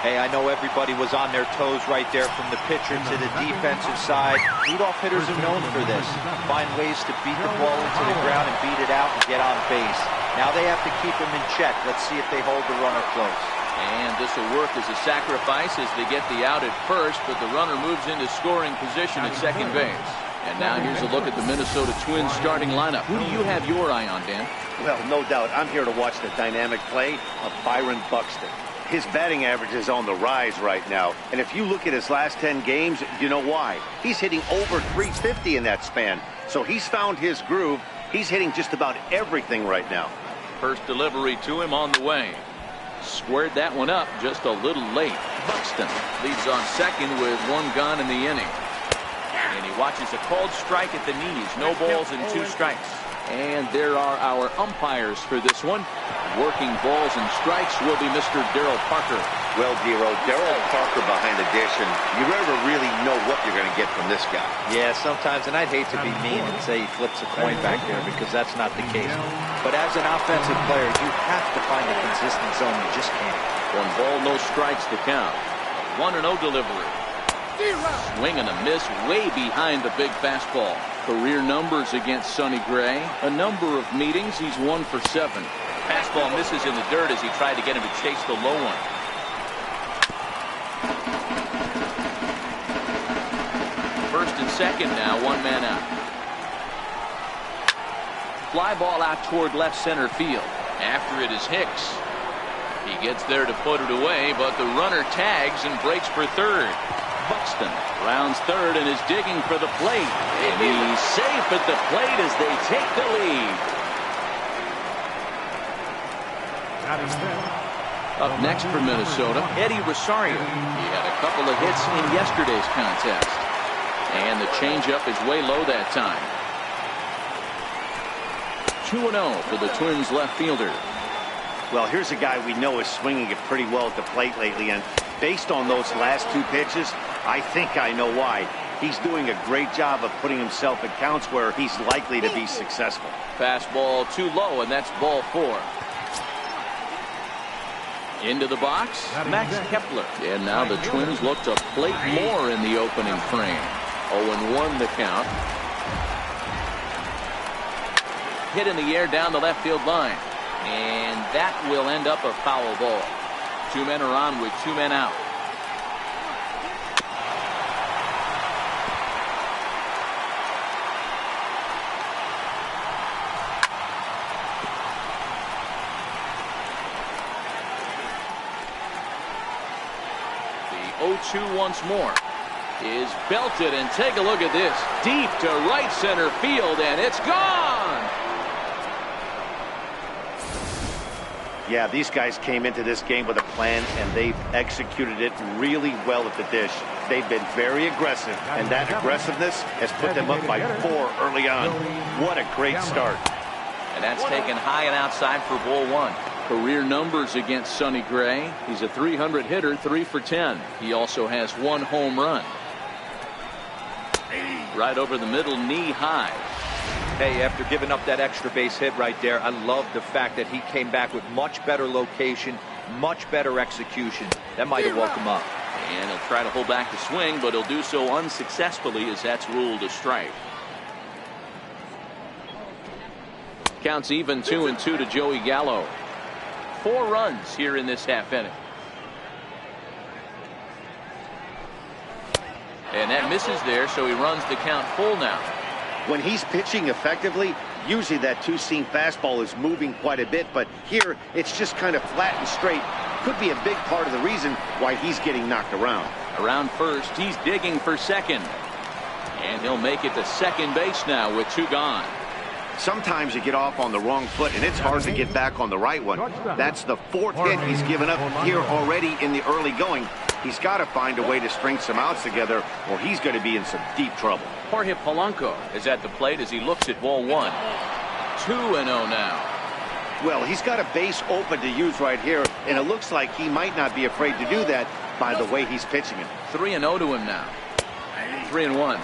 Hey, I know everybody was on their toes right there from the pitcher to the defensive side. Leadoff hitters are known for this. Find ways to beat the ball into the ground and beat it out and get on base. Now they have to keep him in check. Let's see if they hold the runner close. And this will work as a sacrifice as they get the out at first, but the runner moves into scoring position at second base. And now here's a look at the Minnesota Twins starting lineup. Who do you have your eye on, Dan? Well, no doubt. I'm here to watch the dynamic play of Byron Buxton. His batting average is on the rise right now. And if you look at his last 10 games, you know why. He's hitting over 350 in that span. So he's found his groove. He's hitting just about everything right now. First delivery to him on the way. Squared that one up just a little late. Buxton leads on second with 1 gone in the inning. And he watches a called strike at the knees. No balls and 2 strikes. And there are our umpires for this one. Working balls and strikes will be Mr. Darryl Parker. Well, Dero, Darryl Parker behind the dish, and you never really know what you're going to get from this guy. Yeah, sometimes, and I'd hate to be mean and say he flips a coin back there because that's not the case. But as an offensive player, you have to find a consistent zone. You just can't. 1 ball, no strikes to count. 1-0 delivery. Swing and a miss way behind the big fastball. Career numbers against Sonny Gray. A number of meetings. He's 1 for 7. Fastball misses in the dirt as he tried to get him to chase the low one. First and second now, 1 man out. Fly ball out toward left center field. After it is Hicks. He gets there to put it away, but the runner tags and breaks for third. Buxton rounds third and is digging for the plate. And he's safe at the plate as they take the lead. Up next for Minnesota, Eddie Rosario. He had a couple of hits in yesterday's contest. And the changeup is way low that time. 2-0 for the Twins left fielder. Well, here's a guy we know is swinging it pretty well at the plate lately, and based on those last 2 pitches, I think I know why. He's doing a great job of putting himself at counts where he's likely to be successful. Fastball too low, and that's ball 4. Into the box, Max Kepler. And now the Twins look to plate more in the opening frame. 0-1 the count. Hit in the air down the left field line. And that will end up a foul ball. 2 men are on with 2 men out. The 0-2 once more is belted, and take a look at this. Deep to right center field, and it's gone. Yeah, these guys came into this game with a plan, and they've executed it really well at the dish. They've been very aggressive, and that aggressiveness has put them up by 4 early on. What a great start. And that's taken high and outside for ball 1. Career numbers against Sonny Gray. He's a 300 hitter, 3 for 10. He also has 1 home run. Right over the middle, knee high. Hey, after giving up that extra base hit right there, I love the fact that he came back with much better location, much better execution. That might have woke him up. And he'll try to hold back the swing, but he'll do so unsuccessfully as that's ruled a strike. Counts even 2-2 to Joey Gallo. 4 runs here in this half inning. And that misses there, so he runs the count full now. When he's pitching effectively, usually that two-seam fastball is moving quite a bit, but here it's just kind of flat and straight. Could be a big part of the reason why he's getting knocked around. Around first, he's digging for second. And he'll make it to second base now with 2 gone. Sometimes you get off on the wrong foot, and it's hard to get back on the right one. That's the 4th hit he's given up here already in the early going. He's got to find a way to string some outs together, or he's going to be in some deep trouble. Jorge Polanco is at the plate as he looks at ball 1. 2-0 now. Well, he's got a base open to use right here, and it looks like he might not be afraid to do that by the way he's pitching it. 3-0 to him now. 3-1.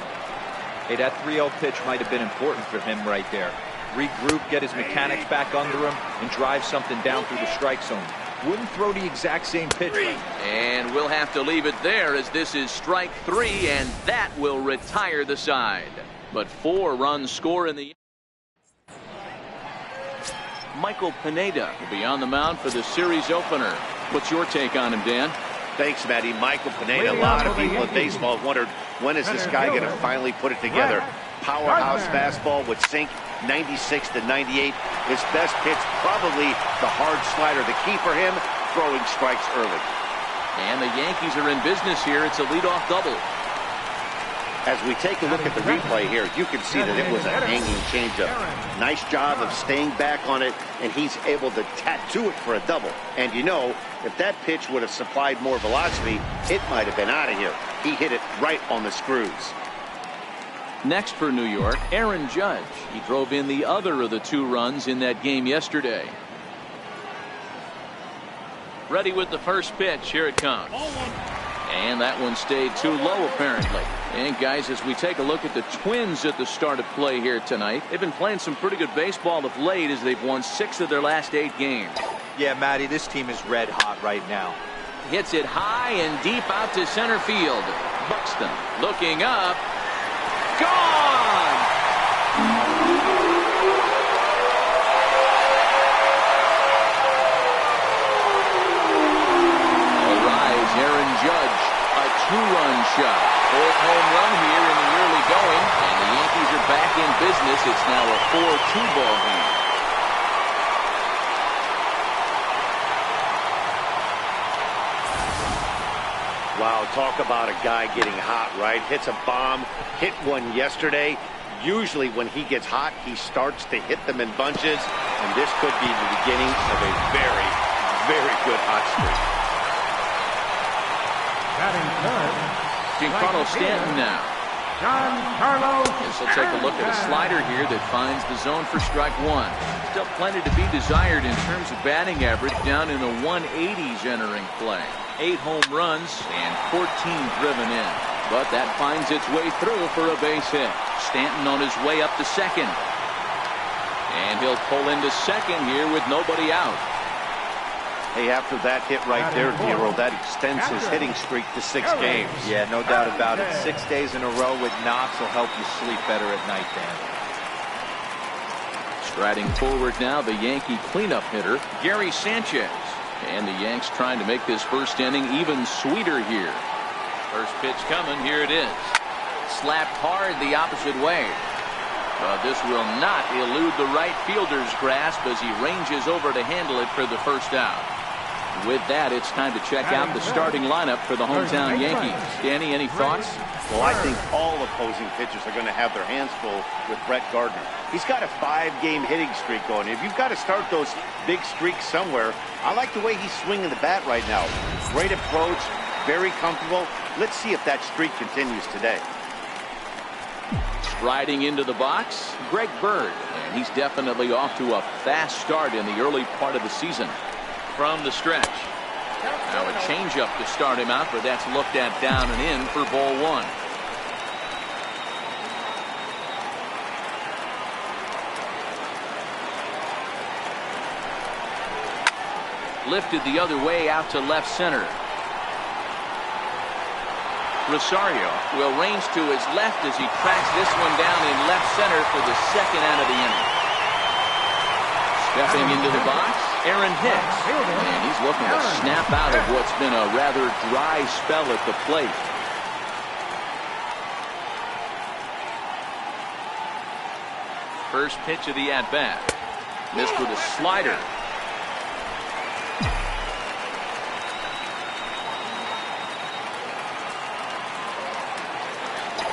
Hey, that 3-0 pitch might have been important for him right there. Regroup, get his mechanics back under him, and drive something down through the strike zone. Wouldn't throw the exact same pitch. And we'll have to leave it there as this is strike 3, and that will retire the side. But 4 runs score in the... Michael Pineda will be on the mound for the series opener. What's your take on him, Dan? Thanks, Matty. Michael Pineda. A lot of people in baseball have wondered, when is this guy going to finally put it together? Powerhouse fastball with sink, 96 to 98. His best pitch, probably the hard slider. The key for him, throwing strikes early. And the Yankees are in business here. It's a leadoff double. As we take a look at the replay here, you can see that it was a hanging changeup. Nice job of staying back on it, and he's able to tattoo it for a double. And you know, if that pitch would have supplied more velocity, it might have been out of here. He hit it right on the screws. Next for New York, Aaron Judge. He drove in the other of the 2 runs in that game yesterday. Ready with the first pitch. Here it comes. And that one stayed too low, apparently. And, guys, as we take a look at the Twins at the start of play here tonight, they've been playing some pretty good baseball of late as they've won 6 of their last 8 games. Yeah, Matty, this team is red hot right now. Hits it high and deep out to center field. Buxton looking up. Gone! All rise, Aaron Judge, a 2-run shot. 4th home run here in the early going, and the Yankees are back in business. It's now a 4-2 ball game. Wow, talk about a guy getting hot, right? Hits a bomb, hit one yesterday. Usually when he gets hot, he starts to hit them in bunches, and this could be the beginning of a very, very good hot streak. Batting third, Giancarlo Stanton now. Guess we'll take a look at a slider here that finds the zone for strike 1. Still plenty to be desired in terms of batting average, down in the 180s entering play. 8 home runs and 14 driven in. But that finds its way through for a base hit. Stanton on his way up to second. And he'll pull into second here with nobody out. Hey, after that hit right there, Giro, that extends his hitting streak to 6 games. Yeah, no doubt about it. 6 days in a row with knocks will help you sleep better at night, Dan. Striding forward now, the Yankee cleanup hitter, Gary Sanchez. And the Yanks trying to make this first inning even sweeter here. First pitch coming, here it is. Slapped hard the opposite way. But this will not elude the right fielder's grasp as he ranges over to handle it for the first out. With that, it's time to check out the starting lineup for the hometown Yankees. Danny, any thoughts? Well, I think all opposing pitchers are going to have their hands full with Brett Gardner. He's got a 5-game hitting streak going. If you've got to start those big streaks somewhere, I like the way he's swinging the bat right now. Great approach, very comfortable. Let's see if that streak continues today. Striding into the box, Greg Bird. And he's definitely off to a fast start in the early part of the season. From the stretch. Now a changeup to start him out, but that's looked at down and in for ball 1. Lifted the other way out to left center. Rosario will range to his left as he tracks this one down in left center for the second out of the inning. Stepping into the box, Aaron Hicks. And he's looking to snap out of what's been a rather dry spell at the plate. First pitch of the at-bat. Missed with a slider.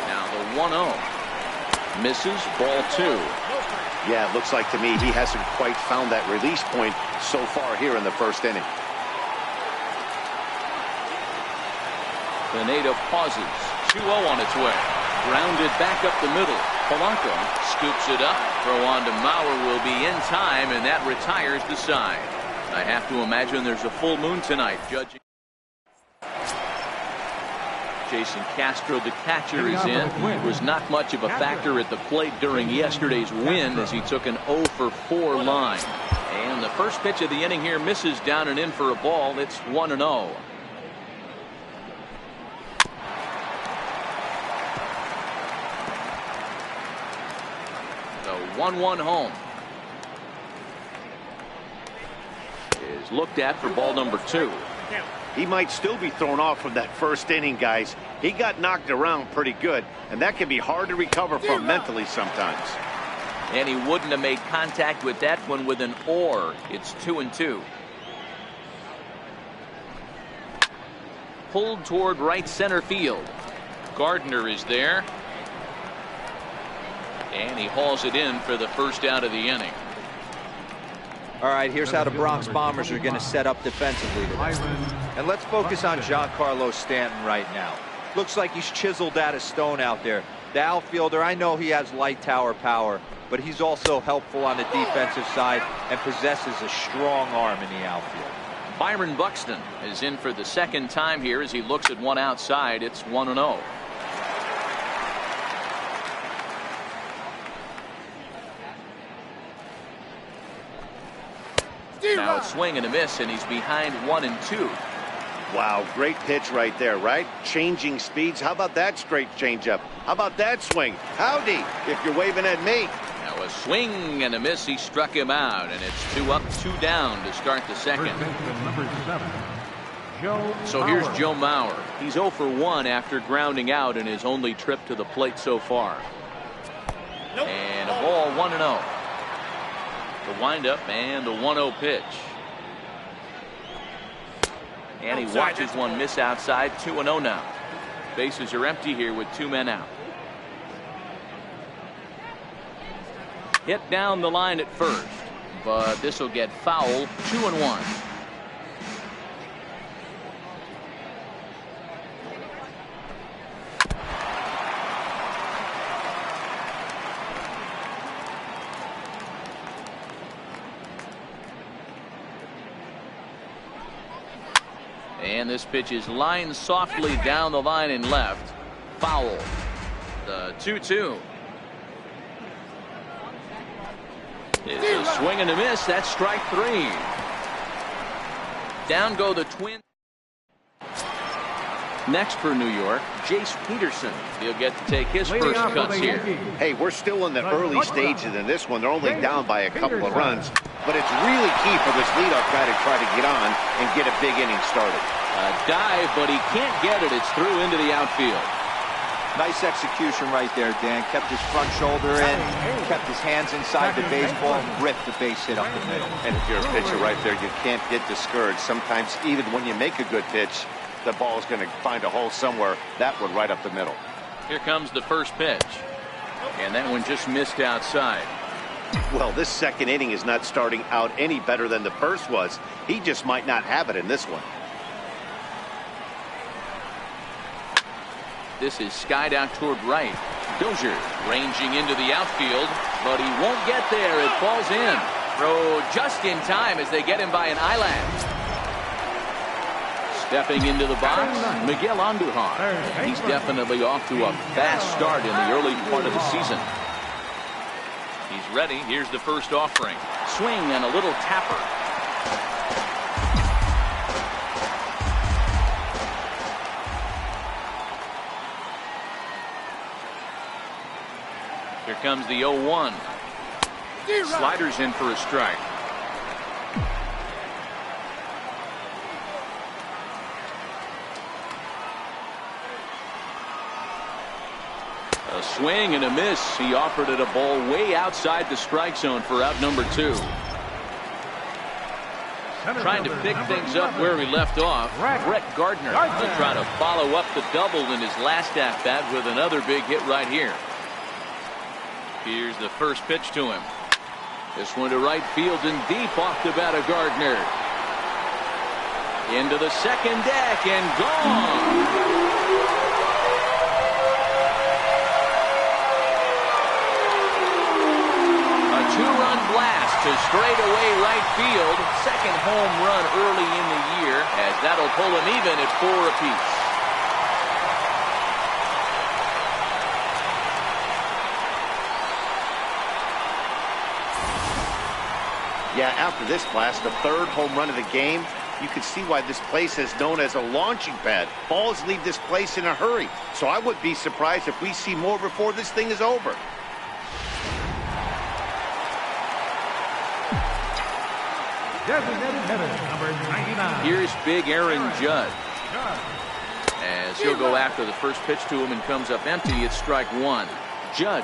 Now the 1-0. Misses, ball 2. Yeah, it looks like to me he hasn't quite found that release point so far here in the first inning. Pineda pauses. 2-0 on its way. Grounded back up the middle. Polanco scoops it up. Throw on to Mauer will be in time, and that retires the side. I have to imagine there's a full moon tonight, judging. Jason Castro, the catcher, is in. Was not much of a factor at the plate during yesterday's win as he took an 0 for 4 line. And the first pitch of the inning here misses down and in for a ball. It's 1-0. The 1-1 home is looked at for ball number 2. He might still be thrown off from that first inning, guys. He got knocked around pretty good, and that can be hard to recover from mentally sometimes. And he wouldn't have made contact with that one with an or. It's 2-2. Pulled toward right center field. Gardner is there. And he hauls it in for the first out of the inning. All right, here's how the Bronx Bombers are going to set up defensively today. And let's focus on Giancarlo Stanton right now. Looks like he's chiseled out of stone out there. The outfielder, I know he has light tower power, but he's also helpful on the defensive side and possesses a strong arm in the outfield. Byron Buxton is in for the second time here as he looks at one outside. It's 1-0. Now a swing and a miss, and he's behind 1-2. Wow, great pitch right there, right? Changing speeds. How about that straight changeup? How about that swing? Howdy, if you're waving at me. Now a swing and a miss. He struck him out, and it's 2 up, 2 down to start the second. So here's Joe Mauer. He's 0 for 1 after grounding out in his only trip to the plate so far. And a ball, 1-0. The windup and the 1-0 pitch. And he watches one miss outside. 2-0 now. Bases are empty here with 2 men out. Hit down the line at first, but this will get foul. 2-1. And this pitch is lined softly down the line and left. Foul. The 2-2. It's a swing and a miss. That's strike 3. Down go the Twins. Next for New York, Jace Peterson. He'll get to take his first cuts here. Hey, we're still in the early stages in this one. They're only down by a couple of runs. But it's really key for this leadoff guy to try to get on and get a big inning started. A dive, but he can't get it. It's through into the outfield. Nice execution right there, Dan. Kept his front shoulder in, kept his hands inside the baseball, and ripped the base hit up the middle. And if you're a pitcher right there, you can't get discouraged. Sometimes even when you make a good pitch, the ball is going to find a hole somewhere. That one right up the middle. Here comes the first pitch. And that one just missed outside. Well, this second inning is not starting out any better than the first was. He just might not have it in this one. This is skied out toward right. Dozier ranging into the outfield, but he won't get there. It falls in. Throw just in time as they get him by an eyelash. Stepping into the box, Miguel Andujar. He's definitely off to a fast start in the early part of the season. He's ready. Here's the first offering. Swing and a little tapper. Here comes the 0-1. Sliders in for a strike. A swing and a miss. He offered it a ball way outside the strike zone for out number 2. Trying to pick things up where he left off. Brett Gardner will try to follow up the double in his last at-bat with another big hit right here. Here's the first pitch to him. This one to right field and deep off the bat of Gardner. Into the second deck and gone. Two-run blast to straightaway right field. Second home run early in the year, as that'll pull him even at 4 apiece. Yeah, after this blast, the third home run of the game, you can see why this place is known as a launching pad. Balls leave this place in a hurry, so I wouldn't be surprised if we see more before this thing is over. Designated hitter, number 99. Here's big Aaron Judge. As he'll go after the first pitch to him and comes up empty, it's strike 1. Judge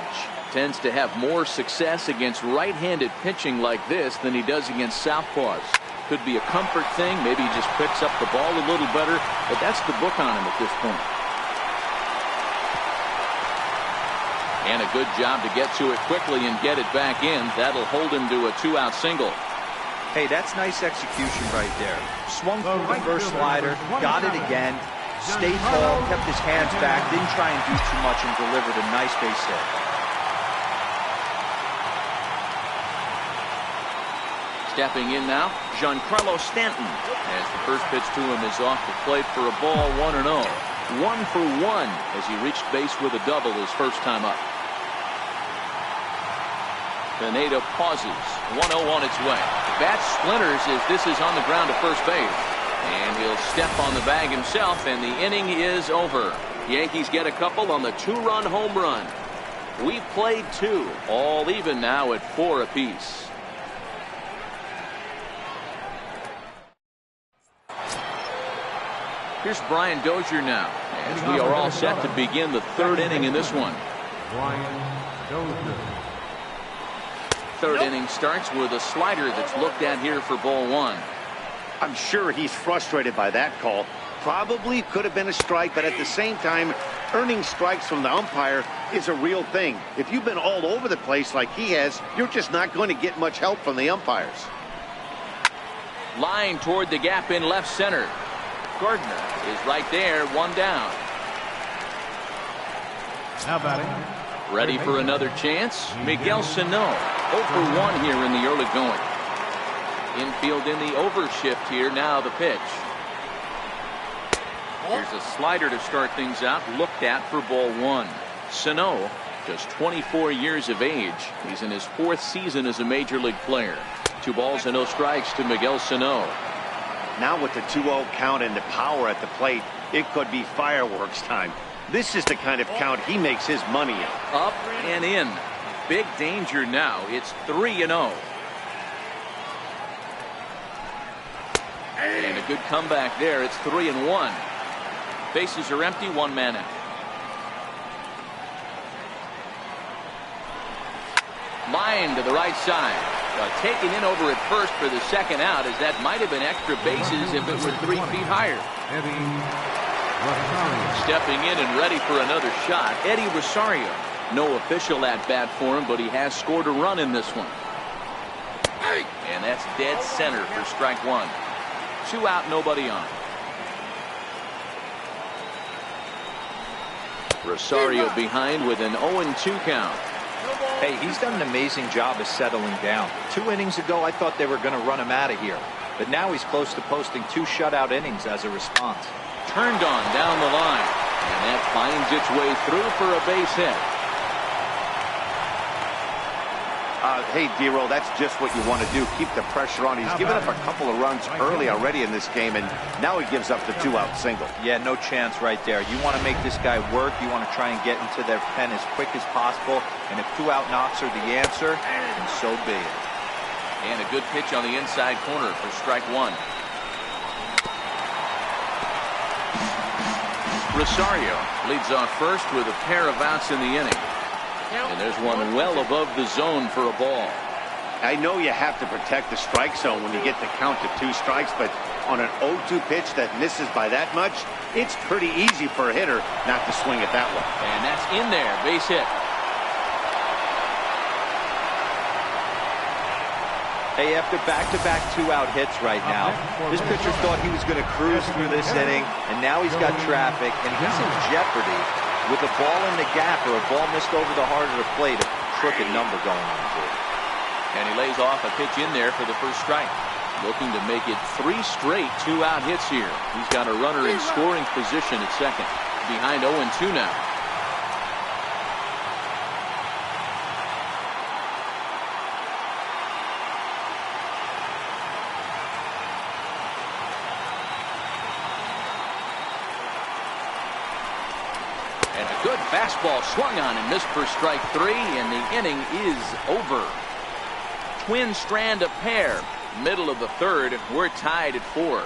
tends to have more success against right-handed pitching like this than he does against southpaws. Could be a comfort thing. Maybe he just picks up the ball a little better, but that's the book on him at this point. And a good job to get to it quickly and get it back in. That'll hold him to a 2-out single. Hey, that's nice execution right there. Swung through the first slider, got it again, stayed tall, kept his hands back, didn't try and do too much, and delivered a nice base hit. Stepping in now, Giancarlo Stanton. As the first pitch to him is off the plate for a ball, 1-0. 1 for 1 as he reached base with a double his first time up. Pineda pauses. 1-0 on its way. Bat splinters as this is on the ground to first base. And he'll step on the bag himself, and the inning is over. Yankees get a couple on the 2-run home run. We've played 2. All even now at 4 apiece. Here's Brian Dozier now, as we are all set to begin the 3rd inning in this one. Brian Dozier. 3rd inning starts with a slider that's looked at here for ball 1. I'm sure he's frustrated by that call. Probably could have been a strike, but at the same time, earning strikes from the umpire is a real thing. If you've been all over the place like he has, you're just not going to get much help from the umpires. Line toward the gap in left center. Gardner is right there, 1 down. Now batting. Ready for another chance? Miguel Sano, 0 for 1 here in the early going. Infield in the overshift here. Now the pitch. Here's a slider to start things out. Looked at for ball 1. Sano, just 24 years of age. He's in his 4th season as a major league player. 2 balls and no strikes to Miguel Sano. Now with the 2-0 count and the power at the plate, it could be fireworks time. This is the kind of count he makes his money in. Up and in. Big danger now. It's 3-0. And a good comeback there. It's 3-1. Bases are empty. 1 man out. Line to the right side. Taken in over at first for the second out, as that might have been extra bases if it were 3 feet higher. Stepping in and ready for another shot, Eddie Rosario. No official at bat for him, but he has scored a run in this one. And that's dead center for strike one. 2 out, nobody on. Rosario behind with an 0-2 count. Hey, he's done an amazing job of settling down. 2 innings ago, I thought they were going to run him out of here. But now he's close to posting 2 shutout innings as a response. Turned on down the line. And that finds its way through for a base hit. Hey, D-Roll, that's just what you want to do. Keep the pressure on. He's given up a couple of runs early already in this game, and now he gives up the 2-out single. Yeah, no chance right there. You want to make this guy work. You want to try and get into their pen as quick as possible. And if 2-out knocks are the answer, then so be it. And a good pitch on the inside corner for strike one. Rosario leads off first with a pair of outs in the inning. And there's one well above the zone for a ball. I know you have to protect the strike zone when you get the count to 2 strikes, but on an 0-2 pitch that misses by that much, it's pretty easy for a hitter not to swing it that way. And that's in there, base hit. Hey, after back-to-back 2-out hits right now, this pitcher thought he was going to cruise through this inning, and now he's got traffic, and he's in jeopardy with a ball in the gap or a ball missed over the heart of the plate, a crooked number going into it. And he lays off a pitch in there for the first strike. Looking to make it 3 straight 2-out hits here. He's got a runner in scoring position at second. Behind 0-2 now. And a good fastball swung on and missed for strike 3, and the inning is over. Twin strand a pair. Middle of the third. We're tied at 4.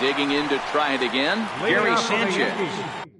Digging in to try it again, Leading Gary off for the Sanchez. Yankees,